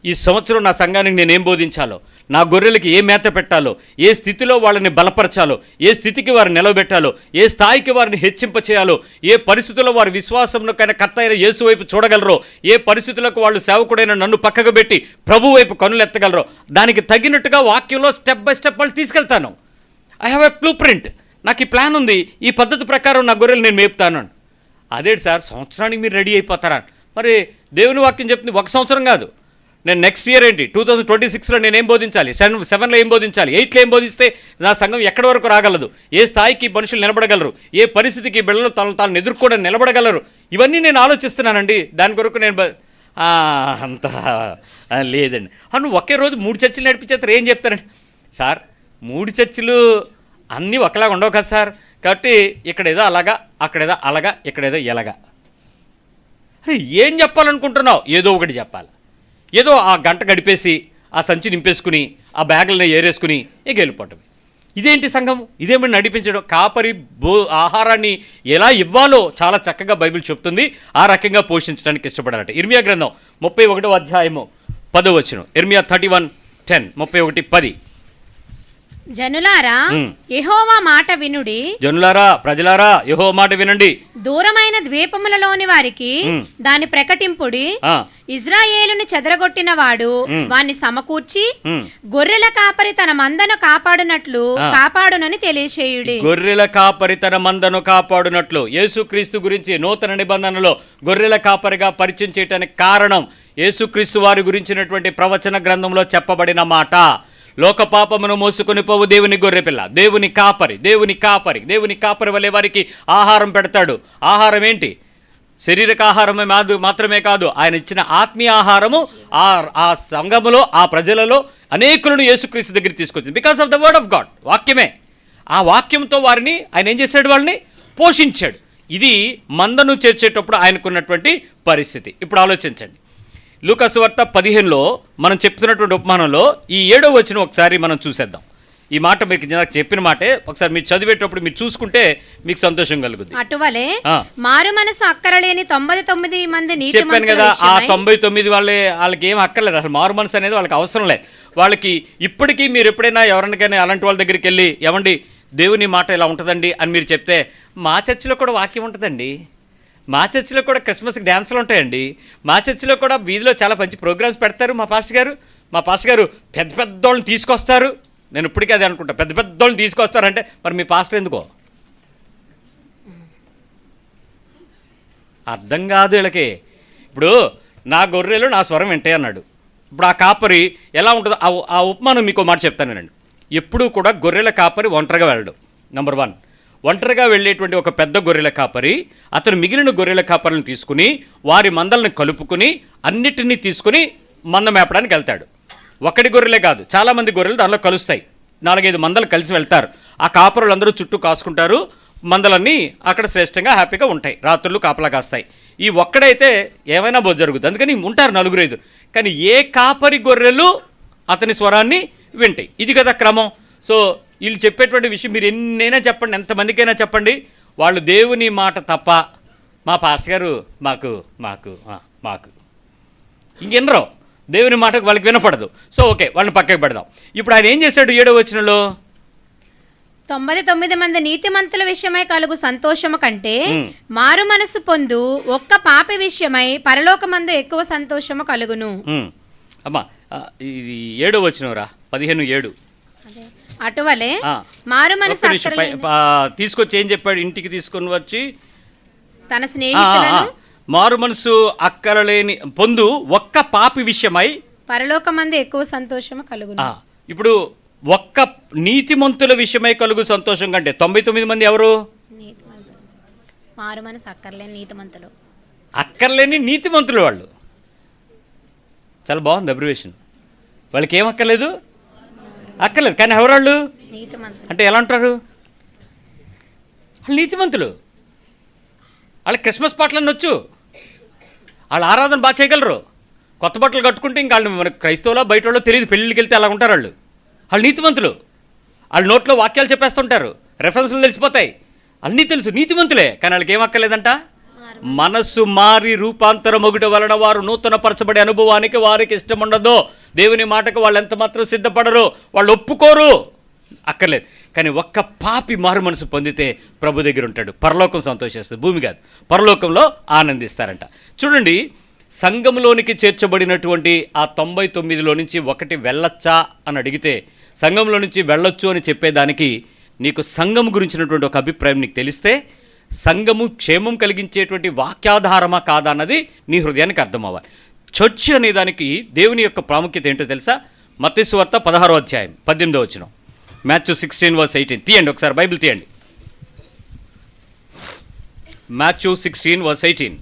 Speaker 1: ఈ సంవత్సరం నా సంఘానికి నేనేం బోధించాలో, నా గొర్రెలకి ఏ మేత పెట్టాలో, ఏ స్థితిలో వాళ్ళని బలపరచాలో, ఏ స్థితికి వారిని నిలబెట్టాలో, ఏ స్థాయికి వారిని హెచ్చింపచేయాలో, ఏ పరిస్థితుల్లో వారి విశ్వాసంలో కర్త అయిన యేసు వైపు చూడగలరో, ఏ పరిస్థితులకు వాళ్ళు సేవకుడైన నన్ను పక్కకు పెట్టి ప్రభు వైపు కనులు ఎత్తగలరో, దానికి తగినట్టుగా వాక్యంలో స్టెప్ బై స్టెప్ వాళ్ళు తీసుకెళ్తాను. I have a blue print. నాకు ఈ ప్లాన్ ఉంది, ఈ పద్ధతి ప్రకారం నా గొర్రెలు నేను మేపుతాను. అదేంటి సార్, సంవత్సరానికి మీరు రెడీ అయిపోతారా? మరి దేవుని వాక్యం చెప్తుంది 1 సంవత్సరం కాదు. నేను నెక్స్ట్ ఇయర్ ఏంటి 2026లో నేనేం బోధించాలి, 7లో ఏం బోధించాలి, 8లో ఏం బోధిస్తే నా సంఘం ఎక్కడి వరకు రాగలదు, ఏ స్థాయికి మనుషులు నిలబడగలరు, ఏ పరిస్థితికి బిడ్డలు తాను ఎదుర్కోవడం నిలబడగలరు, ఇవన్నీ నేను ఆలోచిస్తున్నానండి. దాని కొరకు నేను అంత లేదండి. నువ్వు ఒకే రోజు 3 చర్చిలు నడిపించేస్తారు, ఏం చెప్తారండి సార్? 3 చర్చిలు అన్నీ ఒకలాగా ఉండవు కదా సార్. కాబట్టి ఇక్కడేదో అలాగా, అక్కడేదో అలాగా, ఇక్కడేదో ఎలాగా. ఏం చెప్పాలనుకుంటున్నావు? ఏదో ఒకటి చెప్పాలి. ఏదో ఆ గంట గడిపేసి ఆ సంచి నింపేసుకుని ఆ బ్యాగులను ఏరేసుకుని ఇక వెళ్ళిపోవటం. ఇదేంటి సంఘం? ఇదేమని నడిపించడం? కాపరి ఆహారాన్ని ఎలా ఇవ్వాలో చాలా చక్కగా బైబిల్ చెప్తుంది. ఆ రకంగా పోషించడానికి ఇష్టపడాలట. ఇర్మియా గ్రంథం 31వ అధ్యాయము 10వ వచనం. ఇర్మియా 31:10, 31:10.
Speaker 2: జనులారా యెహోవా మాట వినుడి,
Speaker 1: జనులారా ప్రజలారా యెహోవా మాట వినండి,
Speaker 2: దూరమైన ద్వీపములలోని వారికి దాన్ని ప్రకటింపుడి.
Speaker 1: ఆ,
Speaker 2: ఇజ్రాయేలును చెదరగొట్టిన వాడు వాణ్ణి సమకూర్చి గొర్రెల కాపరి తన మందను కాపాడునట్లు కాపాడునని తెలియచేయుడి.
Speaker 1: గొర్రెల కాపరి తన మందను కాపాడునట్లు. యేసుక్రీస్తు గురించి నూతన నిబంధనలో గొర్రెల కాపరిగా పరిచయం చేయడానికి కారణం యేసుక్రీస్తు వారి గురించినటువంటి ప్రవచన గ్రంథంలో చెప్పబడిన మాట. లోక పాపమును మోసుకొని పోవు దేవుని గొర్రెపిల్ల, దేవుని కాపరి, దేవుని కాపరి, దేవుని కాపరి వలె వారికి ఆహారం పెడతాడు. ఆహారం ఏంటి? శారీరక ఆహారమే మాత్రమే కాదు, ఆయన ఇచ్చిన ఆత్మీయ ఆహారము ఆ సంఘములో, ఆ ప్రజలలో అనేకులను యేసుక్రీస్తు దగ్గరికి తీసుకొచ్చింది. Because of the word of God. వాక్యమే. ఆ వాక్యంతో వారిని ఆయన ఏం చేశాడు? వాళ్ళని పోషించాడు. ఇది మందను చేర్చేటప్పుడు ఆయనకున్నటువంటి పరిస్థితి. ఇప్పుడు ఆలోచించండి. లూకాసు వార్త 15లో మనం చెప్తున్నటువంటి ఉపమానంలో ఈ 7వ వచనం ఒకసారి మనం చూసేద్దాం. ఈ మాట మీకు నాకు చెప్పిన మాటే ఒకసారి మీరు చదివేటప్పుడు మీరు చూసుకుంటే మీకు సంతోషం కలుగుద్ది.
Speaker 2: అటువలే మారు మనసు అక్కరలేని 99 మంది నీతిమంతుల
Speaker 1: చెప్పాను కదా, ఆ 99 వాళ్ళకి ఏం అక్కర్లేదు. అసలు మారు మనసు అనేది వాళ్ళకి అవసరం లేదు. వాళ్ళకి ఇప్పటికీ మీరు ఎప్పుడైనా ఎవరికైనా అలాంటి వాళ్ళ దగ్గరికి వెళ్ళి ఏమండి దేవుని మాట ఇలా ఉంటుందండి అని మీరు చెప్తే, మా చర్చిలో కూడా వాక్యం ఉంటుందండి, మా చర్చిలో కూడా క్రిస్మస్కి డ్యాన్సులు ఉంటాయండి, మా చర్చిలో కూడా వీధిలో చాలా మంచి ప్రోగ్రామ్స్ పెడతారు మా పాస్టర్ గారు పెద్ద పెద్దోళ్ళని తీసుకొస్తారు. నేను ఇప్పటికీ అదే అనుకుంటా, పెద్ద పెద్దోళ్ళని తీసుకొస్తారంటే మరి మీ పాస్టర్ ఎందుకో అర్థం కాదు వీళ్ళకి. ఇప్పుడు నా గొర్రెలు నా స్వరం వింటాయి అన్నాడు. ఇప్పుడు ఆ కాపరి ఎలా ఉంటుందో ఆ ఉపమానం మీకు మాట చెప్తానండి. ఎప్పుడూ కూడా గొర్రెల కాపరి ఒంటరిగా వెళ్ళడు. నెంబర్ 1, ఒంటరిగా వెళ్ళేటువంటి ఒక పెద్ద గొర్రెల కాపరి అతను మిగిలిన గొర్రెల కాపరులను తీసుకుని వారి మందలను కలుపుకుని అన్నిటినీ తీసుకుని మంద మేపడానికి వెళ్తాడు. ఒకటి గొర్రెలే కాదు, చాలామంది గొర్రెలు దానిలో కలుస్తాయి. 4-5 మందలు కలిసి వెళ్తారు. ఆ కాపరులందరూ చుట్టూ కాసుకుంటారు. మందలన్నీ అక్కడ శ్రేష్టంగా హ్యాపీగా ఉంటాయి. రాత్రులు కాపలా కాస్తాయి. ఈ ఒక్కడైతే ఏమైనా జరుగుతుంది. అందుకని ఉంటారు 4-5. కానీ ఏ కాపరి గొర్రెలు అతని స్వరాన్ని వింటాయి. ఇది కదా క్రమం. సో వీళ్ళు చెప్పేటువంటి విషయం మీరు ఎన్నైనా చెప్పండి, ఎంతమందికైనా చెప్పండి, వాళ్ళు దేవుని మాట తప్ప మా పాస్టర్ గారు మాకు ఇంకెన్నరో దేవుని మాటకు వాళ్ళకి వినపడదు. సో ఓకే, వాళ్ళని పక్కకి పెడదాం. ఇప్పుడు ఆయన ఏం చేశాడు 7వ వచనంలో?
Speaker 2: 99 మంది నీతిమంతుల విషయమై కలుగు సంతోషము కంటే మారు మనసు పొందు ఒక్క పాపి విషయమై పరలోకమందు ఎక్కువ సంతోషము కలుగును.
Speaker 1: అమ్మా ఇది 7వ వచనం రా, 15:7.
Speaker 2: అటువలే మారు మనసు
Speaker 1: తీసుకొచ్చి ఏం చెప్పాడు? ఇంటికి తీసుకొని వచ్చి
Speaker 2: తన స్నేహితులను
Speaker 1: మారు మనసు అక్కరలేని పొందు ఒక్క పాపి విషయమై
Speaker 2: పరలోకమందు ఎక్కువ సంతోషము కలుగును.
Speaker 1: ఇప్పుడు ఒక్క నీతిమంతుల విషయమై కలుగు సంతోషం కంటే 99 మంది ఎవరు?
Speaker 2: మారు మనసు అక్కర్లేని నీతిమంతులు.
Speaker 1: అక్కర్లేని నీతిమంతులు వాళ్ళు. చాలా బాగుంది అబ్రివేషన్. వాళ్ళకి ఏం అక్కర్లేదు? అక్కర్లేదు. కానీ ఎవరాళ్ళు అంటే ఎలా అంటారు? వాళ్ళు నీతిమంతులు. వాళ్ళకి క్రిస్మస్ పాటలన్నీ వచ్చు, వాళ్ళ ఆరాధన బాగా చేయగలరు. కొత్త బట్టలు కట్టుకుంటే ఇంకా వాళ్ళు మన క్రైస్తవులో బయట వాళ్ళు తెలియదు. పెళ్ళిళ్ళకి వెళ్తే అలా ఉంటారు వాళ్ళు. వాళ్ళు నీతిమంతులు. వాళ్ళు నోట్లో వాక్యాలు చెప్పేస్తుంటారు, రెఫరెన్స్లు తెలిసిపోతాయి, అన్నీ తెలుసు, నీతిమంతులే. కానీ వాళ్ళకి ఏం అక్కర్లేదంట? మనస్సు మారి రూపాంతరం ఒకటి వలన వారు నూతన పరచబడే అనుభవానికి వారికి ఇష్టం ఉండదు. దేవుని మాటకు వాళ్ళు ఎంత మాత్రం సిద్ధపడరు, వాళ్ళు ఒప్పుకోరు, అక్కర్లేదు. కానీ ఒక్క పాపి మారు మనసు పొందితే ప్రభు దగ్గర ఉంటాడు. పరలోకం సంతోషిస్తుంది, భూమి కాదు, పరలోకంలో ఆనందిస్తారంట. చూడండి, సంఘంలోనికి చేర్చబడినటువంటి ఆ 99లో నుంచి ఒకటి వెళ్ళొచ్చా అని అడిగితే, సంఘంలో నుంచి వెళ్ళొచ్చు అని చెప్పేదానికి నీకు సంఘం గురించినటువంటి ఒక అభిప్రాయం నీకు తెలిస్తే, సంఘము క్షేమం కలిగించేటువంటి వాక్యాధారమా కాదా అన్నది నీ హృదయానికి అర్థం అవ్వాలి. చర్చ్ అనే దానికి దేవుని యొక్క ప్రాముఖ్యత ఏంటో తెలుసా? మత్తయి సువార్త 16వ అధ్యాయం 18వ వచనం, Matthew 16:18. తీయండి ఒకసారి, బైబిల్ తీయండి. Matthew 16:18,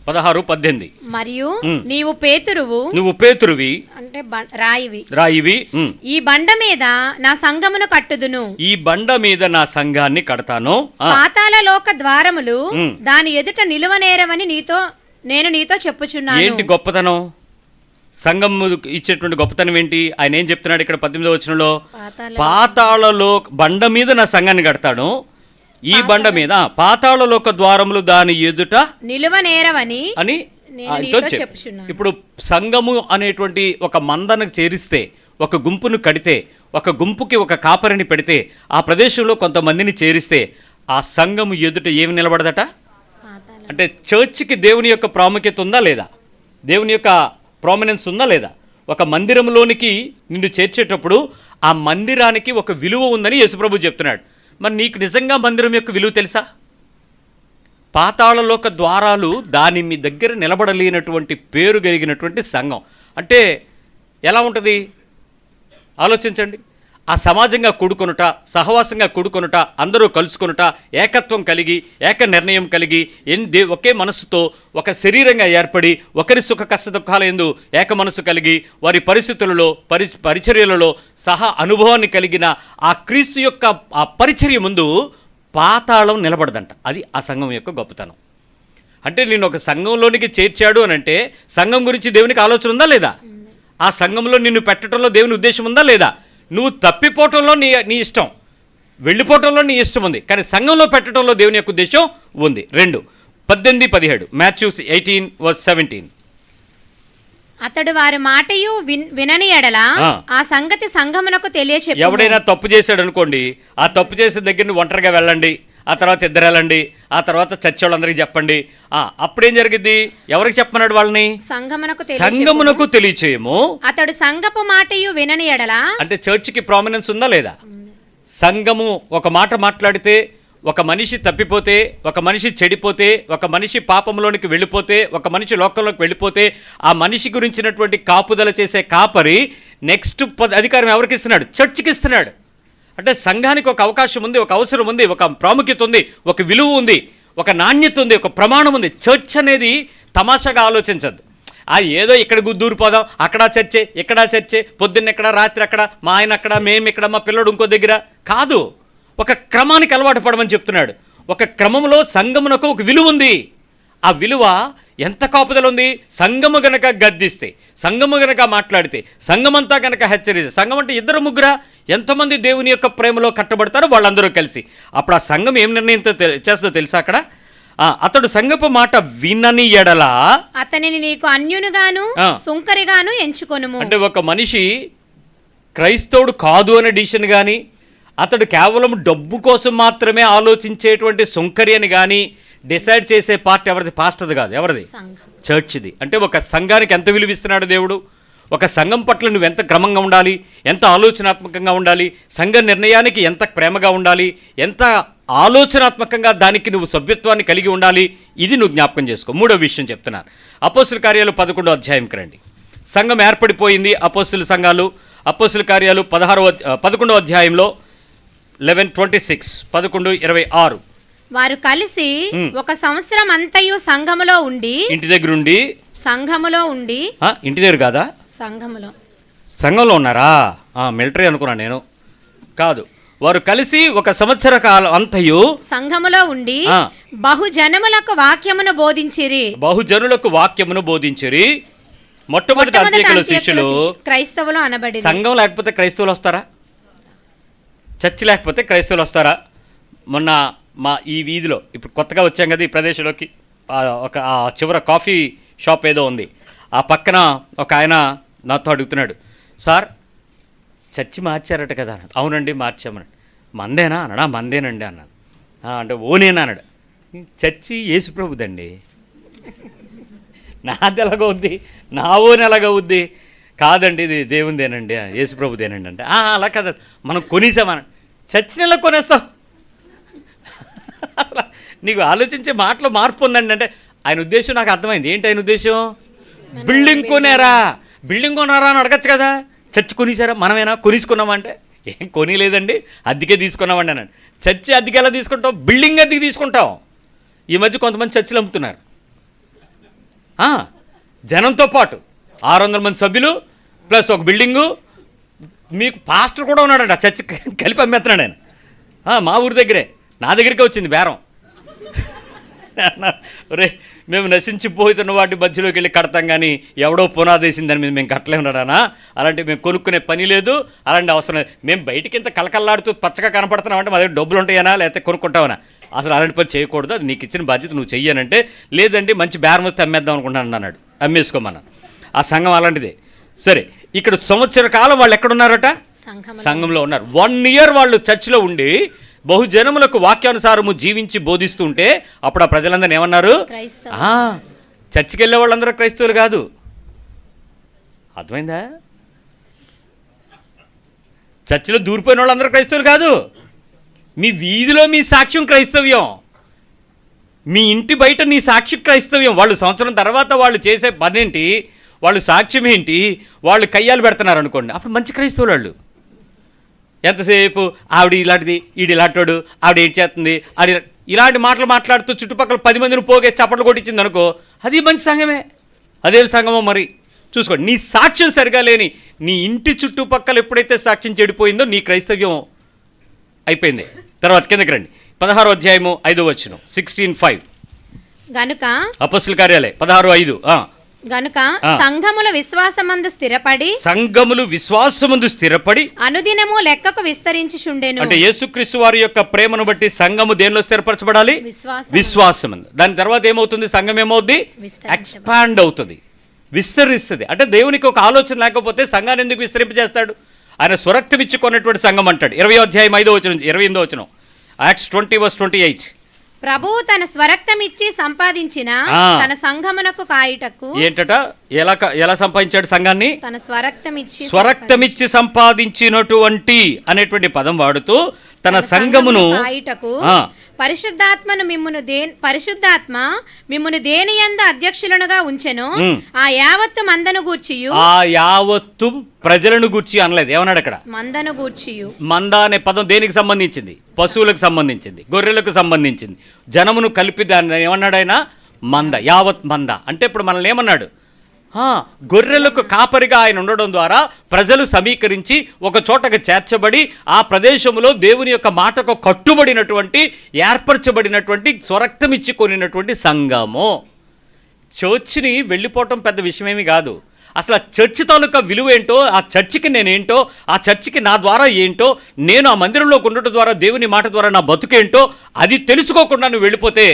Speaker 1: 16-18.
Speaker 2: మరియు నువ్వు పేతురువి అంటే
Speaker 1: రాయివి,
Speaker 2: ఈ బండ మీద నా సంఘమును కట్టుదును,
Speaker 1: ఈ బండ మీద నా సంఘాన్ని కడతాను,
Speaker 2: పాతాళ లోక ద్వారములు దాని ఎదుట నిలువనేరవని నేను నీతో చెప్పుచున్నాను.
Speaker 1: ఏంటి గొప్పతనం? సంఘం ఇచ్చేటువంటి గొప్పతనం ఏంటి? ఆయన ఏం చెప్తున్నాడు ఇక్కడ 18వ వచనంలో? పాతాళలో బండ మీద నా సంఘాన్ని కడతాను, ఈ బండ మీద పాతాళలోక ద్వారములు దాని ఎదుట
Speaker 2: నిలువనేరవని
Speaker 1: అని. ఇప్పుడు సంఘము అనేటువంటి ఒక మందనకు చేరిస్తే, ఒక గుంపును కడితే, ఒక గుంపుకి ఒక కాపరిని పెడితే, ఆ ప్రదేశంలో కొంతమందిని చేరిస్తే ఆ సంఘం ఎదుట ఏమి నిలబడదట? అంటే చర్చ్కి దేవుని యొక్క ప్రాముఖ్యత ఉందా లేదా? దేవుని యొక్క ప్రామినెన్స్ ఉందా లేదా? ఒక మందిరంలోనికి నిన్ను చేర్చేటప్పుడు ఆ మందిరానికి ఒక విలువ ఉందని యేసుప్రభు చెప్తున్నాడు. మరి నీకు నిజంగా మందిరం యొక్క విలువ తెలుసా? పాతాళలోక ద్వారాలు దాని మీ దగ్గర నిలబడలేనటువంటి పేరు కలిగినటువంటి సంఘం అంటే ఎలా ఉంటుంది ఆలోచించండి. ఆ సమాజంగా కూడుకొనుట, సహవాసంగా కూడుకొనుట, అందరూ కలుసుకొనుట, ఏకత్వం కలిగి, ఏక నిర్ణయం కలిగి, ఒకే మనస్సుతో ఒక శరీరంగా ఏర్పడి, ఒకరి సుఖ కష్ట దుఃఖాల యందు ఏక మనస్సు కలిగి, వారి పరిస్థితులలో పరిచర్యలలో సహా అనుభవాన్ని కలిగిన ఆ క్రీస్తు యొక్క ఆ పరిచర్య ముందు పాతాళం నిలబడదంట. అది ఆ సంఘం యొక్క గొప్పతనం. అంటే నేను ఒక సంఘంలోనికి చేర్చాడు అని అంటే సంఘం గురించి దేవునికి ఆలోచన ఉందా లేదా? ఆ సంఘంలో నిన్ను పెట్టడంలో దేవుని ఉద్దేశం ఉందా లేదా? నువ్వు తప్పిపోవటంలో నీ ఇష్టం, వెళ్ళిపోవటంలో నీ ఇష్టం ఉంది, కానీ సంఘంలో పెట్టడంలో దేవుని యొక్క ఉద్దేశం ఉంది. 2:18-17 Matthew 18:17.
Speaker 2: అతడు వారి మాటయు వినని ఎడల ఆ సంగతి సంఘమునకు తెలియచెప్పుము.
Speaker 1: ఎవడైనా తప్పు చేశాడు అనుకోండి, ఆ తప్పు చేసిన దగ్గర నువ్వు ఒంటరిగా వెళ్ళండి, ఆ తర్వాత ఇద్దరు వెళ్ళండి, ఆ తర్వాత చర్చ్ వాళ్ళందరికీ చెప్పండి. అప్పుడేం జరిగింది? ఎవరికి చెప్పమన్నాడు? వాళ్ళని సంఘమునకు తెలియచేయము.
Speaker 2: అతడు సంఘపు మాటయు వినని ఎడల, అంటే
Speaker 1: చర్చికి ప్రామినెన్స్ ఉందా లేదా? సంఘము ఒక మాట మాట్లాడితే, ఒక మనిషి తప్పిపోతే, ఒక మనిషి చెడిపోతే, ఒక మనిషి పాపంలోనికి వెళ్ళిపోతే, ఒక మనిషి లోకంలోకి వెళ్ళిపోతే, ఆ మనిషి గురించినటువంటి కాపుదల చేసే కాపరి నెక్స్ట్ అధికారం ఎవరికి ఇస్తున్నాడు? చర్చికి ఇస్తున్నాడు. అంటే సంఘానికి ఒక అవకాశం ఉంది, ఒక అవసరం ఉంది, ఒక ప్రాముఖ్యత ఉంది, ఒక విలువ ఉంది, ఒక నాణ్యత ఉంది, ఒక ప్రమాణం ఉంది. చర్చ్ అనేది తమాషాగా ఆలోచించద్దు. ఏదో ఇక్కడ దూరిపోదాం, అక్కడ చర్చే, ఇక్కడ చర్చే, పొద్దున్న ఎక్కడ, రాత్రి అక్కడ, మా ఆయన అక్కడ, మేము ఇక్కడ, మా పిల్లడు ఇంకో దగ్గర కాదు. ఒక క్రమానికి అలవాటు పడమని చెప్తున్నాడు. ఒక క్రమంలో సంఘమునకు ఒక విలువ ఉంది. ఆ విలువ ఎంత కాపుదల ఉంది? సంఘము గనక గద్దిస్తే, సంఘము గనక మాట్లాడితే, సంఘమంతా గనక హెచ్చరిస్తే, సంఘం అంటే ఇద్దరు ముగ్గురా, ఎంతమంది దేవుని యొక్క ప్రేమలో కట్టబడతారో వాళ్ళందరూ కలిసి, అప్పుడు ఆ సంఘం ఏం నిర్ణయంతో చేస్తుందో తెలుసా? అక్కడ అతడు సంఘపు మాట వినని ఎడల
Speaker 2: అతనిని నీకు అన్యునిగాను సుంకరిగాను ఎంచుకొనుము.
Speaker 1: అంటే ఒక మనిషి క్రైస్తవుడు కాదు అనే డిసిషన్ కానీ, అతడు కేవలం డబ్బు కోసం మాత్రమే ఆలోచించేటువంటి సుంకరి అని కానీ డిసైడ్ చేసే పార్టీ ఎవరిది? పాస్టర్ది కాదు. ఎవరిది? చర్చ్ది. అంటే ఒక సంఘానికి ఎంత విలువిస్తున్నాడు దేవుడు? ఒక సంఘం పట్ల నువ్వు ఎంత క్రమంగా ఉండాలి, ఎంత ఆలోచనాత్మకంగా ఉండాలి, సంఘ నిర్ణయానికి ఎంత ప్రేమగా ఉండాలి, ఎంత ఆలోచనాత్మకంగా దానికి నువ్వు సభ్యత్వాన్ని కలిగి ఉండాలి, ఇది నువ్వు జ్ఞాపకం చేసుకో. 3వ విషయం చెప్తున్నాను. అపోస్తుల కార్యాలు 11వ అధ్యాయంకి రండి. సంఘం ఏర్పడిపోయింది. అపోస్తుల సంఘాలు అపోస్తుల కార్యాలు 11వ అధ్యాయంలో 11:26 11:26
Speaker 2: వారు కలిసి ఒక సంవత్సరం అంతయు సంఘములో ఉండి, ఇంటి దగ్గర ఉండి, సంఘములో ఉండి, ఇంటి దగ్గర కాదా, సంఘంలో ఉన్నారా? మిలిటరీ అనుకున్నాను నేను. కాదు, వారు కలిసి ఒక సంవత్సర కాలం అంతయు సంఘములో ఉండి బహుజనములకు వాక్యమును బోధించిరి. మొట్టమొదటి అంత్యోక్యలో శిష్యులు క్రైస్తవులు అనబడి. సంఘం లేకపోతే క్రైస్తవులు వస్తారా? చర్చ్ లేకపోతే క్రైస్తవులు వస్తారా? మొన్న ఈ వీధిలో ఇప్పుడు కొత్తగా వచ్చాం కదా ఈ ప్రదేశంలోకి, ఒక చివర కాఫీ షాప్ ఏదో ఉంది, ఆ పక్కన ఒక ఆయన నాతో అడుగుతున్నాడు, సార్ చర్చి మార్చారట కదా అన్నాడు. అవునండి మార్చామన్నాడు. మందేనా అన్నాడు. మందేనండి అన్నాను. అంటే ఓనేనా అన్నాడు. చర్చి యేసుప్రభుదండి. నాది ఎలాగో ఉంది, నా ఓన్ ఎలాగో ఉంది. కాదండి ఇది దేవుందేనండి, యేసుప్రభుదేనండి అంటే అలా కదా మనం కొనేసామన్నాడు. చర్చిని ఎలా కొనేస్తాం? అసలు నీకు ఆలోచించే మాటలో మార్పు ఉందండి అంటే ఆయన ఉద్దేశం నాకు అర్థమైంది. ఏంటి ఆయన ఉద్దేశం? బిల్డింగ్ కొనారా అని అడగచ్చు కదా. చర్చి కొనిసారా? మనమేనా కొనిసుకున్నామంటే ఏం కొనిలేదండి, అద్దెకే తీసుకున్నామండి అన్నాడు. చర్చి అద్దెకి ఎలా తీసుకుంటాం? బిల్డింగ్ అద్దెకి తీసుకుంటాం. ఈ మధ్య కొంతమంది చర్చిలు అమ్ముతున్నారు. జనంతో పాటు 600 మంది సభ్యులు ప్లస్ ఒక బిల్డింగు, మీకు పాస్టర్ కూడా ఉన్నాడంట, చర్చి కలిపి అమ్మేస్తున్నాడు ఆయన. మా ఊరి దగ్గరే, నా దగ్గరికే వచ్చింది బేరం. రే మేము నశించిపోతున్న వాటి మధ్యలోకి వెళ్ళి కడతాం కానీ ఎవడో పునాదేసింది దాని మీద మేము కట్టలేమన్నాడానా? అలాంటి మేము కొనుక్కునే పని లేదు, అలాంటి అవసరం లేదు. మేము బయటికి ఇంత కలకల్లాడుతూ పచ్చగా కనపడుతున్నామంటే మా దగ్గర డబ్బులు ఉంటాయనా లేకపోతే కొనుక్కుంటావనా? అసలు అలాంటి పని చేయకూడదు, అది నీకు ఇచ్చిన బాధ్యత నువ్వు చెయ్యనంటే, లేదండి మంచి బేరం వస్తే అమ్మేద్దాం అనుకుంటున్నాను అన్నాడు. అమ్మేసుకోమన్నా. ఆ సంఘం అలాంటిదే. సరే,
Speaker 1: ఇక్కడ సంవత్సర కాలం వాళ్ళు ఎక్కడున్నారట? సంఘంలో ఉన్నారు. 1 year వాళ్ళు చర్చిలో ఉండి బహుజనములకు వాక్యానుసారము జీవించి బోధిస్తూ ఉంటే అప్పుడు ఆ ప్రజలందరూ ఏమన్నారు? చర్చికి వెళ్ళే వాళ్ళందరూ క్రైస్తవులు కాదు. అర్థమైందా? చర్చిలో దూరిపోయిన వాళ్ళందరూ క్రైస్తవులు కాదు. మీ వీధిలో మీ సాక్ష్యం క్రైస్తవ్యం, మీ ఇంటి బయట నీ సాక్షి క్రైస్తవ్యం. వాళ్ళు సంవత్సరం తర్వాత వాళ్ళు చేసే పనేంటి, వాళ్ళు సాక్ష్యం ఏంటి, వాళ్ళు కయ్యాలు పెడుతున్నారు అనుకోండి, అప్పుడు మంచి క్రైస్తవులు వాళ్ళు. ఎంతసేపు ఆవిడ ఇలాంటిది, ఈడు ఇలాంటోడు, ఆవిడ ఏం చేస్తుంది, ఆవిడ ఇలాంటి మాటలు మాట్లాడుతూ చుట్టుపక్కల 10 మందిని పోగేసి చప్పట్లు కొట్టించింది అనుకో, అది మంచి సంఘమే. అదేం సంఘమో మరి చూసుకోండి. నీ సాక్ష్యం సరిగా లేని నీ ఇంటి చుట్టుపక్కల ఎప్పుడైతే సాక్ష్యం చెడిపోయిందో నీ క్రైస్తవ్యం అయిపోయింది. తర్వాత కిందకి రండి, 16వ అధ్యాయము 5వ వచనం, 16:5.
Speaker 2: గనుక
Speaker 1: అపొస్తలుల కార్యాలయం 16:5.
Speaker 2: గనుక సంఘములు విశ్వాసమందు స్థిరపడి
Speaker 1: అనుదినము
Speaker 2: లెక్కకు విస్తరించుచుండెను.
Speaker 1: అంటే యేసుక్రీస్తు వారి యొక్క ప్రేమను బట్టి సంఘము దేనిలో స్థిరపరచబడాలి? విశ్వాసమందు. దాని తర్వాత ఏమవుతుంది? సంఘం ఏమవుద్ది? ఎక్స్పాండ్ అవుతుంది, విస్తరిస్తుంది. అంటే దేవునికి ఒక ఆలోచన లేకపోతే సంఘాన్ని ఎందుకు విస్తరింపజేస్తాడు? ఆయన స్వరక్తం ఇచ్చుకున్నటువంటి సంఘం అంటాడు. 20వ అధ్యాయం 5వ వచనం, 28వ వచనం, Acts 20:28.
Speaker 2: ప్రభువు తన స్వరక్తం ఇచ్చి సంపాదించిన తన సంఘమునకు కాయుటకు.
Speaker 1: ఏంటట? ఎలా సంపాదించాడు సంఘాన్ని?
Speaker 2: తన
Speaker 1: స్వరక్తం ఇచ్చి సంపాదించినటువంటి అనేటువంటి పదం వాడుతూ తన సంఘమును
Speaker 2: కాయుటకు పరిశుద్ధాత్మ మిమ్మును దేనియందు అధ్యక్షులనుగా ఉంచెను. ఆ యావత్తు మందను గూర్చియు,
Speaker 1: ఆ యావత్తు ప్రజలను గూర్చి అనలేదు. ఏమన్నాడు అక్కడ?
Speaker 2: మందను గూర్చియు.
Speaker 1: మంద అనే పదం దేనికి సంబంధించింది? పశువులకు సంబంధించింది, గొర్రెలకు సంబంధించింది. జనమును కలిపి దాన్ని ఏమన్నాడు ఆయన? మంద, యావత్ మంద. అంటే ఇప్పుడు మనల్ని ఏమన్నాడు? గొర్రెలకు కాపరిగా ఆయన ఉండడం ద్వారా ప్రజలు సమీకరించి ఒక చోటకు చేర్చబడి ఆ ప్రదేశంలో దేవుని యొక్క మాటకు కట్టుబడినటువంటి, ఏర్పరచబడినటువంటి, స్వరక్తం ఇచ్చుకొనినటువంటి సంఘము. చర్చిని వెళ్ళిపోవటం పెద్ద విషయమేమి కాదు. అసలు ఆ చర్చి తాలూకా విలువ ఏంటో, ఆ చర్చికి నేనేంటో, ఆ చర్చికి నా ద్వారా ఏంటో, నేను ఆ మందిరంలోకి ఉండటం ద్వారా దేవుని మాట ద్వారా నా బతుకేంటో అది తెలుసుకోకుండా నువ్వు వెళ్ళిపోతే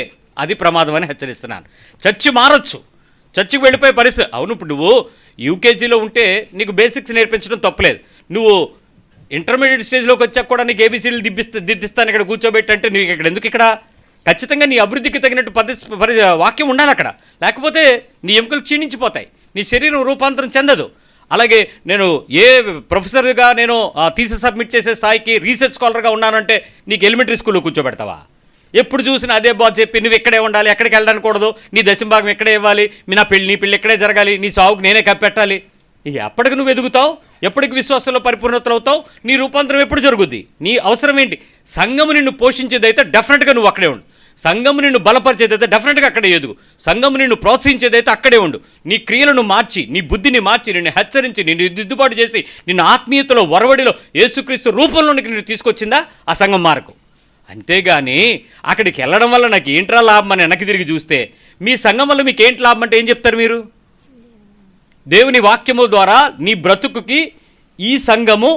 Speaker 1: అది ప్రమాదం అని హెచ్చరిస్తున్నాను. చర్చి మారచ్చు, చర్చికి వెళ్ళిపోయే పరిస్థితి. అవును, ఇప్పుడు నువ్వు యూకేజీలో ఉంటే నీకు బేసిక్స్ నేర్పించడం తప్పలేదు. నువ్వు ఇంటర్మీడియట్ స్టేజ్లోకి వచ్చాక కూడా నీకు ఏబీసీలు దిద్దిస్తాను ఇక్కడ కూర్చోబెట్టి అంటే నీకు ఇక్కడ ఎందుకు? ఇక్కడ ఖచ్చితంగా నీ అభివృద్ధికి తగినట్టు వాక్యం ఉండాలి అక్కడ. లేకపోతే నీ ఎముకలు క్షీణించిపోతాయి, నీ శరీరం రూపాంతరం చెందదు. అలాగే నేను ఏ ప్రొఫెసర్గా నేను థీసిస్ సబ్మిట్ చేసే స్థాయికి రీసెర్చ్ స్కాలర్గా ఉన్నానంటే నీకు ఎలిమెంటరీ స్కూల్లో కూర్చోబెడతావా? ఎప్పుడు చూసినా అదే బాధ చెప్పి నువ్వు ఇక్కడే ఉండాలి, ఎక్కడికి వెళ్ళడానికి కూడదు, నీ దశంభాగం ఇక్కడే ఇవ్వాలి, నీ పెళ్ళి ఇక్కడే జరగాలి, నీ సాగుకు నేనే కప్పెట్టాలి. ఎప్పటికి నువ్వు ఎదుగుతావు? ఎప్పటికి విశ్వాసంలో పరిపూర్ణతలు అవుతావు? నీ రూపాంతరం ఎప్పుడు జరుగుద్ది? నీ అవసరం ఏంటి? సంఘము నిన్ను పోషించేదైతే డెఫినెట్గా నువ్వు అక్కడే ఉండు. సంఘము నిన్ను బలపరిచేదైతే డెఫినెట్గా అక్కడే ఎదుగు. సంఘము నిన్ను ప్రోత్సహించేదైతే అక్కడే ఉండు. నీ క్రియలను మార్చి, నీ బుద్ధిని మార్చి, నిన్ను హెచ్చరించి, నిన్ను దిద్దుబాటు చేసి, నిన్ను ఆత్మీయతలో వరవడిలో యేసుక్రీస్తు రూపంలోనికి నిన్ను తీసుకొచ్చిందా ఆ సంఘం మార్గం. అంతేగాని అక్కడికి వెళ్ళడం వల్ల నాకు ఏంట్రా లాభం అని వెనక్కి తిరిగి చూస్తే, మీ సంఘం వల్ల మీకు ఏంటి లాభం అంటే ఏం చెప్తారు మీరు? దేవుని వాక్యము ద్వారా నీ బ్రతుకుకి ఈ సంఘము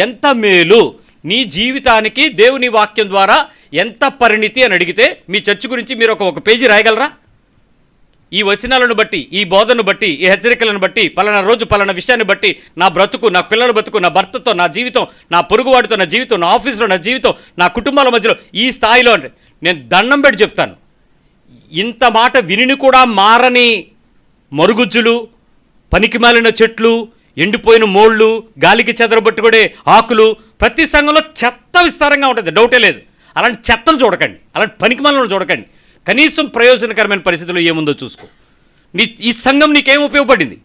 Speaker 1: ఎంత మేలు, నీ జీవితానికి దేవుని వాక్యం ద్వారా ఎంత పరిణితి అని అడిగితే మీ చర్చ్ గురించి మీరు ఒక పేజీ రాయగలరా? ఈ వచనాలను బట్టి, ఈ బోధను బట్టి, ఈ హెచ్చరికలను బట్టి, పలానా రోజు పలానా విషయాన్ని బట్టి నా బ్రతుకు, నా పిల్లల బ్రతుకు, నా భర్తతో నా జీవితం, నా పొరుగువాడితో నా జీవితం, నా ఆఫీస్లో నా జీవితం, నా కుటుంబాల మధ్యలో ఈ స్థాయిలో అంటే నేను దండం పెట్టి చెప్తాను, ఇంత మాట విని కూడా మారని మరుగుజ్జులు, పనికిమాలిన చెట్లు, ఎండిపోయిన మోళ్ళు, గాలికి చెదరబట్టుకునే ఆకులు ప్రతి సంఘంలో చెత్త విస్తారంగా ఉంటుంది, డౌటే లేదు. అలాంటి చెత్తను చూడకండి, అలాంటి పనికిమాలను చూడకండి. కనీసం ప్రయోజనకరమైన పరిస్థితుల్లో ఏముందో చూసుకో. ఈ సంఘం నీకేం ఉపయోగపడింది?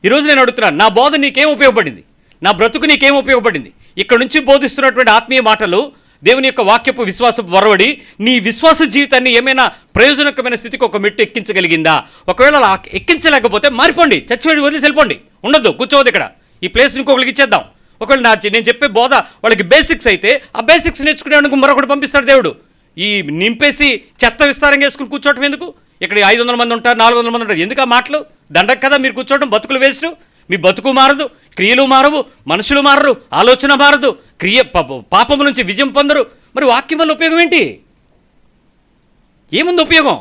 Speaker 1: ఈరోజు నేను అడుగుతున్నాను, నా బోధ నీకేం ఉపయోగపడింది? నా బ్రతుకు నీకేం ఉపయోగపడింది? ఇక్కడ నుంచి బోధిస్తున్నటువంటి ఆత్మీయ మాటలు, దేవుని యొక్క వాక్యపు విశ్వాసపు వరవడి నీ విశ్వాస జీవితాన్ని ఏమైనా ప్రయోజనకరమైన స్థితికి ఒక మెట్టు ఎక్కించగలిగిందా? ఒకవేళ అలా ఎక్కించలేకపోతే మారిపోండి, చచ్చిపోయి వదిలేసి వెళ్ళిపోండి, ఉండొద్దు, కూర్చోవద్దు ఇక్కడ, ఈ ప్లేస్ ఇంకొకరికి ఇచ్చేద్దాం. ఒకవేళ నేను చెప్పే బోధ వాళ్ళకి బేసిక్స్ అయితే ఆ బేసిక్స్ నేర్చుకునేందుకు మరొకటి పంపిస్తాడు దేవుడు. ఈ నింపేసి చెత్త విస్తారంగా వేసుకుని కూర్చోవటం ఎందుకు? ఇక్కడ 500 మంది ఉంటారు, 400 మంది ఉంటారు, ఎందుకు ఆ మాటలు? దండక కదా మీరు కూర్చోవడం. బతుకులు వేస్ట్, మీ బతుకు మారదు, క్రియలు మారవు, మనుషులు మారరు, ఆలోచన మారదు, పాపము నుంచి విజయం పొందరు. మరి వాక్యం వల్ల ఉపయోగం ఏంటి? ఏముంది ఉపయోగం?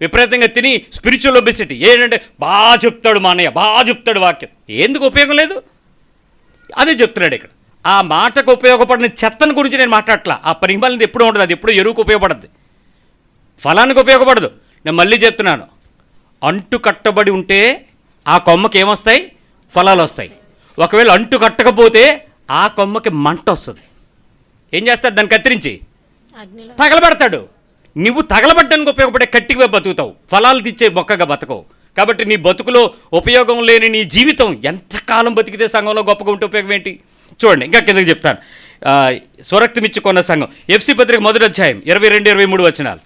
Speaker 1: విపరీతంగా తిని స్పిరిచువల్ ఒబెసిటీ ఏంటంటే బాగా చెప్తాడు మా అన్నయ్య, బాగా చెప్తాడు వాక్యం, ఎందుకు ఉపయోగం లేదు? అదే చెప్తున్నాడు ఇక్కడ. ఆ మాటకు ఉపయోగపడిన చెత్తను గురించి నేను మాట్లాడట్లా. ఆ పరిమాణం ఎప్పుడూ ఉంటుంది, అది ఎప్పుడూ ఎరువుకు ఉపయోగపడద్ది, ఫలానికి ఉపయోగపడదు. నేను మళ్ళీ చెప్తున్నాను, అంటు కట్టబడి ఉంటే ఆ కొమ్మకి ఏమొస్తాయి? ఫలాలు వస్తాయి. ఒకవేళ అంటు కట్టకపోతే ఆ కొమ్మకి మంట వస్తుంది. ఏం చేస్తాడు? దాన్ని కత్తిరించి తగలబెడతాడు. నువ్వు తగలబడ్డానికి ఉపయోగపడే కట్టిగా బతుకుతావు, ఫలాలు తెచ్చే మొక్కగా బతకవు. కాబట్టి నీ బతుకులో ఉపయోగం లేని నీ జీవితం ఎంతకాలం బతికితే సంఘంలో గొప్పగా ఉంటే ఉపయోగం ఏంటి? చూడండి, ఇంకా కిందకి చెప్తాను. స్వరక్తమిచ్చుకున్న సంఘం, ఎఫ్సి పత్రిక 1వ అధ్యాయం 22-23 వచనాలు.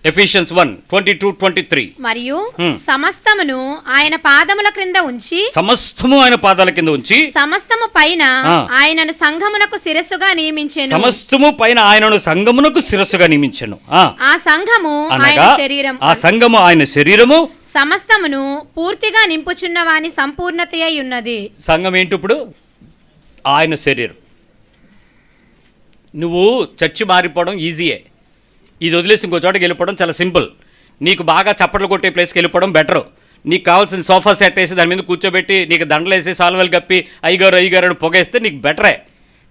Speaker 1: ఎఫిషియన్స్ 1:22-23.
Speaker 2: మరియు సమస్తమును ఆయన పాదముల క్రింద ఉంచి,
Speaker 1: సమస్తము ఆయన పాదాల కింద ఉంచి,
Speaker 2: సమస్తము పైన ఆయనను సంఘమునకు శిరస్సుగా నియమించెను.
Speaker 1: సమస్తము పైన ఆయనను సంఘమునకు శిరస్సుగా నియమించెను.
Speaker 2: ఆ సంఘము ఆయన శరీరం.
Speaker 1: ఆ సంఘము ఆయన శరీరము,
Speaker 2: సమస్తమును పూర్తిగా నింపుచున్న వాని సంపూర్ణత అయి ఉన్నది.
Speaker 1: సంఘం ఏంటి ఇప్పుడు? ఆయన శరీరం. నువ్వు చర్చి మారిపోవడం ఈజీయే, ఇది వదిలేసి ఇంకో చోటకి వెళ్ళిపోవడం చాలా సింపుల్. నీకు బాగా చప్పట్లు కొట్టే ప్లేస్కి వెళ్ళిపోవడం బెటరు. నీకు కావాల్సిన సోఫా సెట్ వేసి దాని మీద కూర్చోబెట్టి నీకు దండలేసి సాల్వలు కప్పి అయ్యగారు అని పొగేస్తే నీకు బెటరే.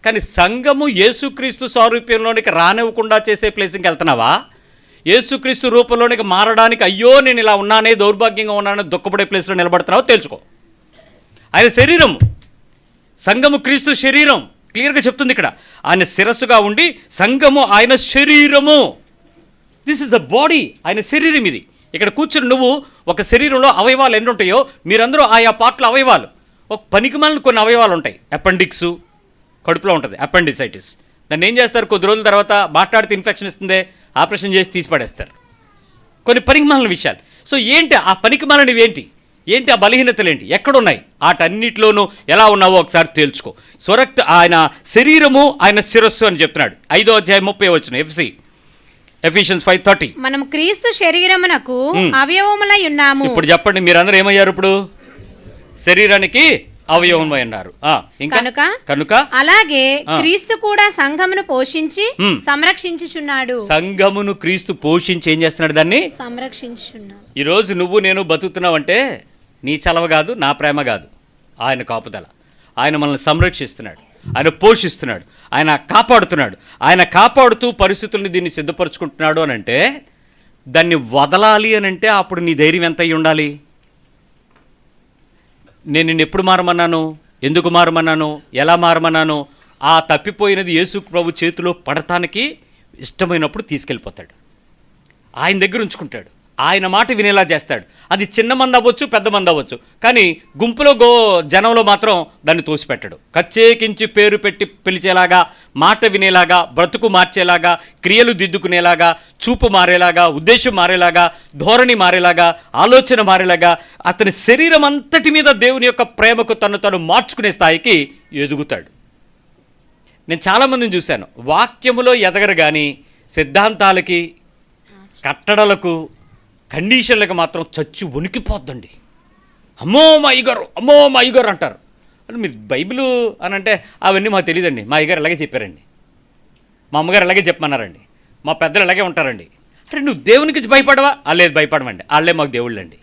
Speaker 1: కానీ సంఘము యేసుక్రీస్తు సారూప్యంలోనికి రానివ్వకుండా చేసే ప్లేస్కి వెళ్తున్నావా? యేసుక్రీస్తు రూపంలోనికి మారడానికి అయ్యో నేను ఇలా ఉన్నానే, దౌర్భాగ్యంగా ఉన్నానని దుఃఖపడే ప్లేస్లో నిలబడుతున్నావో తెలుసుకో. ఆయన శరీరము, సంఘము క్రీస్తు శరీరం క్లియర్గా చెప్తుంది ఇక్కడ. ఆయన శిరస్సుగా ఉండి సంఘము ఆయన శరీరము. దిస్ ఇస్ ద బాడీ, ఆయన శరీరం ఇది. ఇక్కడ కూర్చుని నువ్వు ఒక శరీరంలో అవయవాలు ఎన్ని ఉంటాయో మీరందరూ ఆయా పార్ట్ల అవయవాలు. ఒక పనికిమాలిన కొన్ని అవయవాలు ఉంటాయి. అపెండిక్స్ కడుపులో ఉంటుంది, అపెండిసైటిస్. దాన్ని ఏం చేస్తారు? కొద్ది రోజుల తర్వాత మాట్లాడితే ఇన్ఫెక్షన్ ఇస్తుంది, ఆపరేషన్ చేసి తీసి పడేస్తారు. కొన్ని పనికిమాలిన విషయాలు. సో ఏంటి ఆ పనికిమాలినవి? ఏంటి ఆ బలహీనతలు ఏంటి? ఎక్కడున్నాయి? వాటన్నిటిలోనూ ఎలా ఉన్నావో ఒకసారి తేల్చుకో. ఆయన శరీరము ఆయన శిరస్సు అని చెప్తున్నాడు. 5వ అధ్యాయం 30 వచనం ఎఫిషియన్స్ 5:30.
Speaker 2: మనం క్రీస్తు శరీరమునకు అవయవములై ఉన్నాము.
Speaker 1: ఇప్పుడు చెప్పండి, మీరందరూ ఏమయ్యారు? ఇప్పుడు శరీరానికి అవయవమై ఉన్నారు. కనుక అలాగే
Speaker 2: క్రీస్తు కూడా సంఘమును పోషించి సంరక్షించుచున్నాడు.
Speaker 1: సంఘమును క్రీస్తు పోషించి ఏం చేస్తున్నాడు? దాన్ని
Speaker 2: సంరక్షించుచున్నాడు.
Speaker 1: ఈరోజు నువ్వు నేను బతుకుతున్నావంటే నీ చలవ కాదు, నా ప్రేమ కాదు, ఆయన కాపుదల. ఆయన మనల్ని సంరక్షిస్తున్నాడు, ఆయన పోషిస్తున్నాడు, ఆయన కాపాడుతున్నాడు. ఆయన కాపాడుతూ పరిస్థితుల్ని దీన్ని సిద్ధపరచుకుంటున్నాడు అని అంటే, దాన్ని వదలాలి అని అంటే అప్పుడు నీ ధైర్యం ఎంత అయి ఉండాలి? నేను నిన్ను ఎప్పుడు మారమన్నాను? ఎందుకు మారమన్నాను? ఎలా మారమన్నాను? ఆ తప్పిపోయినది యేసు ప్రభు చేతిలో పడటానికి ఇష్టమైనప్పుడు తీసుకెళ్ళిపోతాడు, ఆయన దగ్గర ఉంచుకుంటాడు, ఆయన మాట వినేలా చేస్తాడు. అది చిన్న మంది అవ్వచ్చు, పెద్ద మంది అవ్వచ్చు, కానీ గుంపులో జనంలో మాత్రం దాన్ని తోసిపెట్టడు. ప్రత్యేకించి పేరు పెట్టి పిలిచేలాగా, మాట వినేలాగా, బ్రతుకు మార్చేలాగా, క్రియలు దిద్దుకునేలాగా, చూపు మారేలాగా, ఉద్దేశం మారేలాగా, ధోరణి మారేలాగా, ఆలోచన మారేలాగా అతని శరీరం అంతటి మీద దేవుని యొక్క ప్రేమకు తను మార్చుకునే స్థాయికి ఎదుగుతాడు. నేను చాలామందిని చూశాను, వాక్యములో ఎదగరు కానీ సిద్ధాంతాలకి, కట్టడలకు, కండిషన్లకు మాత్రం చచ్చి వణికిపోద్దండి. అమ్మో మా అయ్యగారు అంటారు. అంటే మీరు బైబిల్ అని అంటే అవన్నీ మాకు తెలియదండి, మా అయ్యగారు ఇలాగే చెప్పారండి, మా అమ్మగారు ఇలాగే చెప్పమన్నారండి, మా పెద్దలు ఇలాగే ఉంటారండి. అంటే నువ్వు దేవునికి భయపడవా? లేదు, భయపడమండి, వాళ్ళే మాకు దేవుళ్ళండి.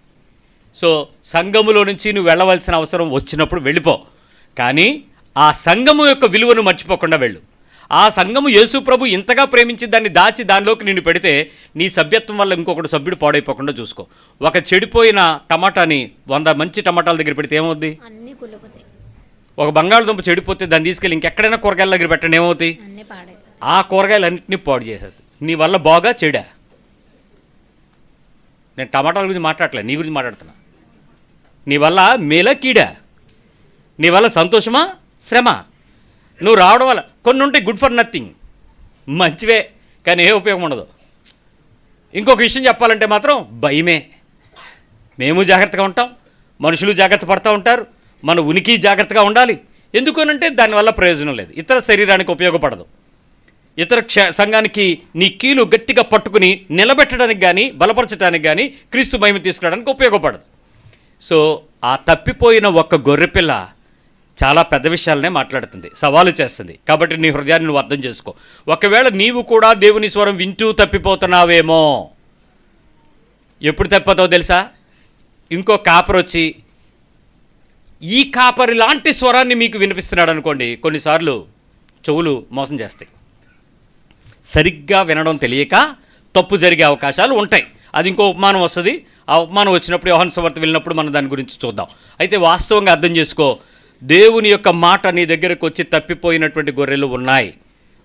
Speaker 1: సో సంఘములో నుంచి నువ్వు వెళ్ళవలసిన అవసరం వచ్చినప్పుడు వెళ్ళిపో, కానీ ఆ సంఘము యొక్క విలువను మర్చిపోకుండా వెళ్ళు. ఆ సంఘము యేసు ప్రభు ఇంతగా ప్రేమించి దాన్ని దాచి దానిలోకి నిన్ను పెడితే నీ సభ్యత్వం వల్ల ఇంకొకటి సభ్యుడు పాడైపోకుండా చూసుకో. ఒక చెడిపోయిన టమాటాని 100 మంచి టమాటాల దగ్గర పెడితే ఏమవుద్ది? ఒక బంగాళదుంప చెడిపోతే దాన్ని తీసుకెళ్ళి ఇంకెక్కడైనా కూరగాయల దగ్గర పెట్టండి, ఏమవుతాయి? ఆ కూరగాయలన్నింటినీ పాడు చేసేది. నీ వల్ల బాగా చెడా? నేను టమాటాల గురించి మాట్లాడలే, నీ గురించి మాట్లాడుతున్నా. నీ వల్ల మేలా కీడా? నీ వల్ల సంతోషమా శ్రమ? నువ్వు రావడం వల్ల కొన్ని ఉంటాయి గుడ్ ఫర్ నథింగ్, మంచివే కానీ ఏ ఉపయోగం ఉండదు. ఇంకొక విషయం చెప్పాలంటే మాత్రం భయమే. మేము జాగ్రత్తగా ఉంటాం, మనుషులు జాగ్రత్త పడుతూ ఉంటారు, మన ఉనికి జాగ్రత్తగా ఉండాలి. ఎందుకనంటే దానివల్ల ప్రయోజనం లేదు, ఇతర శరీరానికి ఉపయోగపడదు, ఇతర సంఘానికి నీ కీలు గట్టిగా పట్టుకుని నిలబెట్టడానికి కానీ బలపరచడానికి కానీ క్రీస్తు మహిమ తీసుకురావడానికి ఉపయోగపడదు. సో ఆ తప్పిపోయిన ఒక్క గొర్రెపిల్ల చాలా పెద్ద విషయాలనే మాట్లాడుతుంది, సవాలు చేస్తుంది. కాబట్టి నీ హృదయాన్ని నువ్వు అర్థం చేసుకో. ఒకవేళ నీవు కూడా దేవుని స్వరం వింటూ తప్పిపోతున్నావేమో. ఎప్పుడు తప్పిపోతావో తెలుసా? ఇంకో కాపరి వచ్చి ఈ కాపరి లాంటి స్వరాన్ని మీకు వినిపిస్తున్నాడు అనుకోండి, కొన్నిసార్లు చెవులు మోసం చేస్తాయి. సరిగ్గా వినడం తెలియక తప్పు జరిగే అవకాశాలు ఉంటాయి. అది ఇంకో ఉపమానం వస్తుంది. ఆ ఉపమానం వచ్చినప్పుడు యోహాను సువార్త వెళ్ళినప్పుడు మనం దాని గురించి చూద్దాం. అయితే వాస్తవంగా అర్థం చేసుకో, దేవుని యొక్క మాట నీ దగ్గరకు వచ్చి తప్పిపోయినటువంటి గొర్రెలు ఉన్నాయి.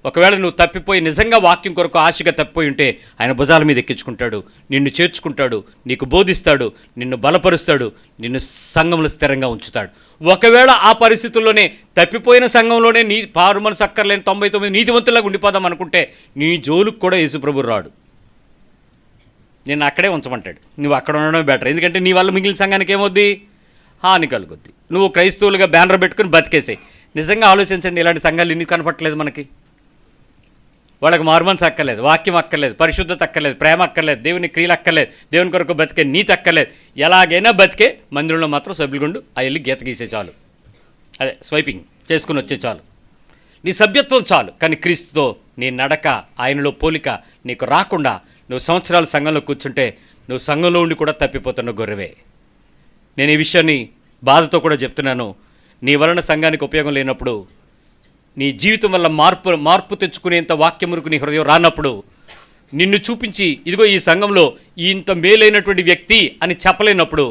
Speaker 1: ఒకవేళ నువ్వు తప్పిపోయి నిజంగా వాక్యం కొరకు ఆశగా తప్పిపోయి ఉంటే ఆయన భుజాల మీద ఎక్కించుకుంటాడు, నిన్ను చేర్చుకుంటాడు, నీకు బోధిస్తాడు, నిన్ను బలపరుస్తాడు, నిన్ను సంఘంలో స్థిరంగా ఉంచుతాడు. ఒకవేళ ఆ పరిస్థితుల్లోనే తప్పిపోయిన సంఘంలోనే నీ పారు మనసు అక్కర్లేని 99 నీతివంతులాగా ఉండిపోదాం అనుకుంటే నీ జోలుకు కూడా యేసుప్రభు రాడు. నేను అక్కడే ఉంచమంటాడు. నువ్వు అక్కడ ఉండడమే బెటర్. ఎందుకంటే నీ వల్ల మిగిలిన సంఘానికి ఏమవుద్ది? హాని కలుగుద్ది. నువ్వు క్రైస్తవులుగా బ్యానర్ పెట్టుకుని బతికేసాయి. నిజంగా ఆలోచించండి, ఇలాంటి సంఘాలు ఎన్ని కనపట్టలేదు మనకి. వాళ్ళకి మారుమనసు అక్కర్లేదు, వాక్యం అక్కర్లేదు, పరిశుద్ధత అక్కర్లేదు, ప్రేమ అక్కర్లేదు, దేవుని క్రియలు అక్కర్లేదు, దేవుని కొరకు బతికే నీతి అక్కర్లేదు. ఎలాగైనా బతికే మందిరంలో మాత్రం సభ్యులుగుండు, ఆ వెళ్ళి గీత గీసే చాలు, అదే స్వైపింగ్ చేసుకుని వచ్చే చాలు, నీ సభ్యత్వం చాలు. కానీ క్రీస్తుతో నీ నడక, ఆయనలో పోలిక నీకు రాకుండా నువ్వు సంవత్సరాల సంఘంలో కూర్చుంటే నువ్వు సంఘంలో ఉండి కూడా తప్పిపోతున్న గొర్రెవే. నేను ఈ విషయాన్ని బాధతో కూడా చెప్తున్నాను. నీ వలన సంఘానికి ఉపయోగం లేనప్పుడు, నీ జీవితం వల్ల మార్పు తెచ్చుకునేంత వాక్యములకు నీ హృదయం రానప్పుడు, నిన్ను చూపించి ఇదిగో ఈ సంఘంలో ఇంత మేలైనటువంటి వ్యక్తి అని చెప్పలేనప్పుడు,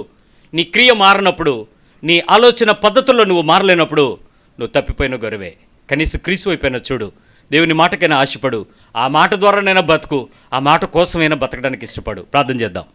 Speaker 1: నీ క్రియ మారినప్పుడు, నీ ఆలోచన పద్ధతుల్లో నువ్వు మారలేనప్పుడు నువ్వు తప్పిపోయిన గొర్రెవే. కనీసం క్రీస్తు వైపోయినా చూడు, దేవుని మాటకైనా ఆశపడు, ఆ మాట ద్వారానైనా బతుకు, ఆ మాట కోసమైనా బతకడానికి ఇష్టపడు. ప్రార్థన చేద్దాం.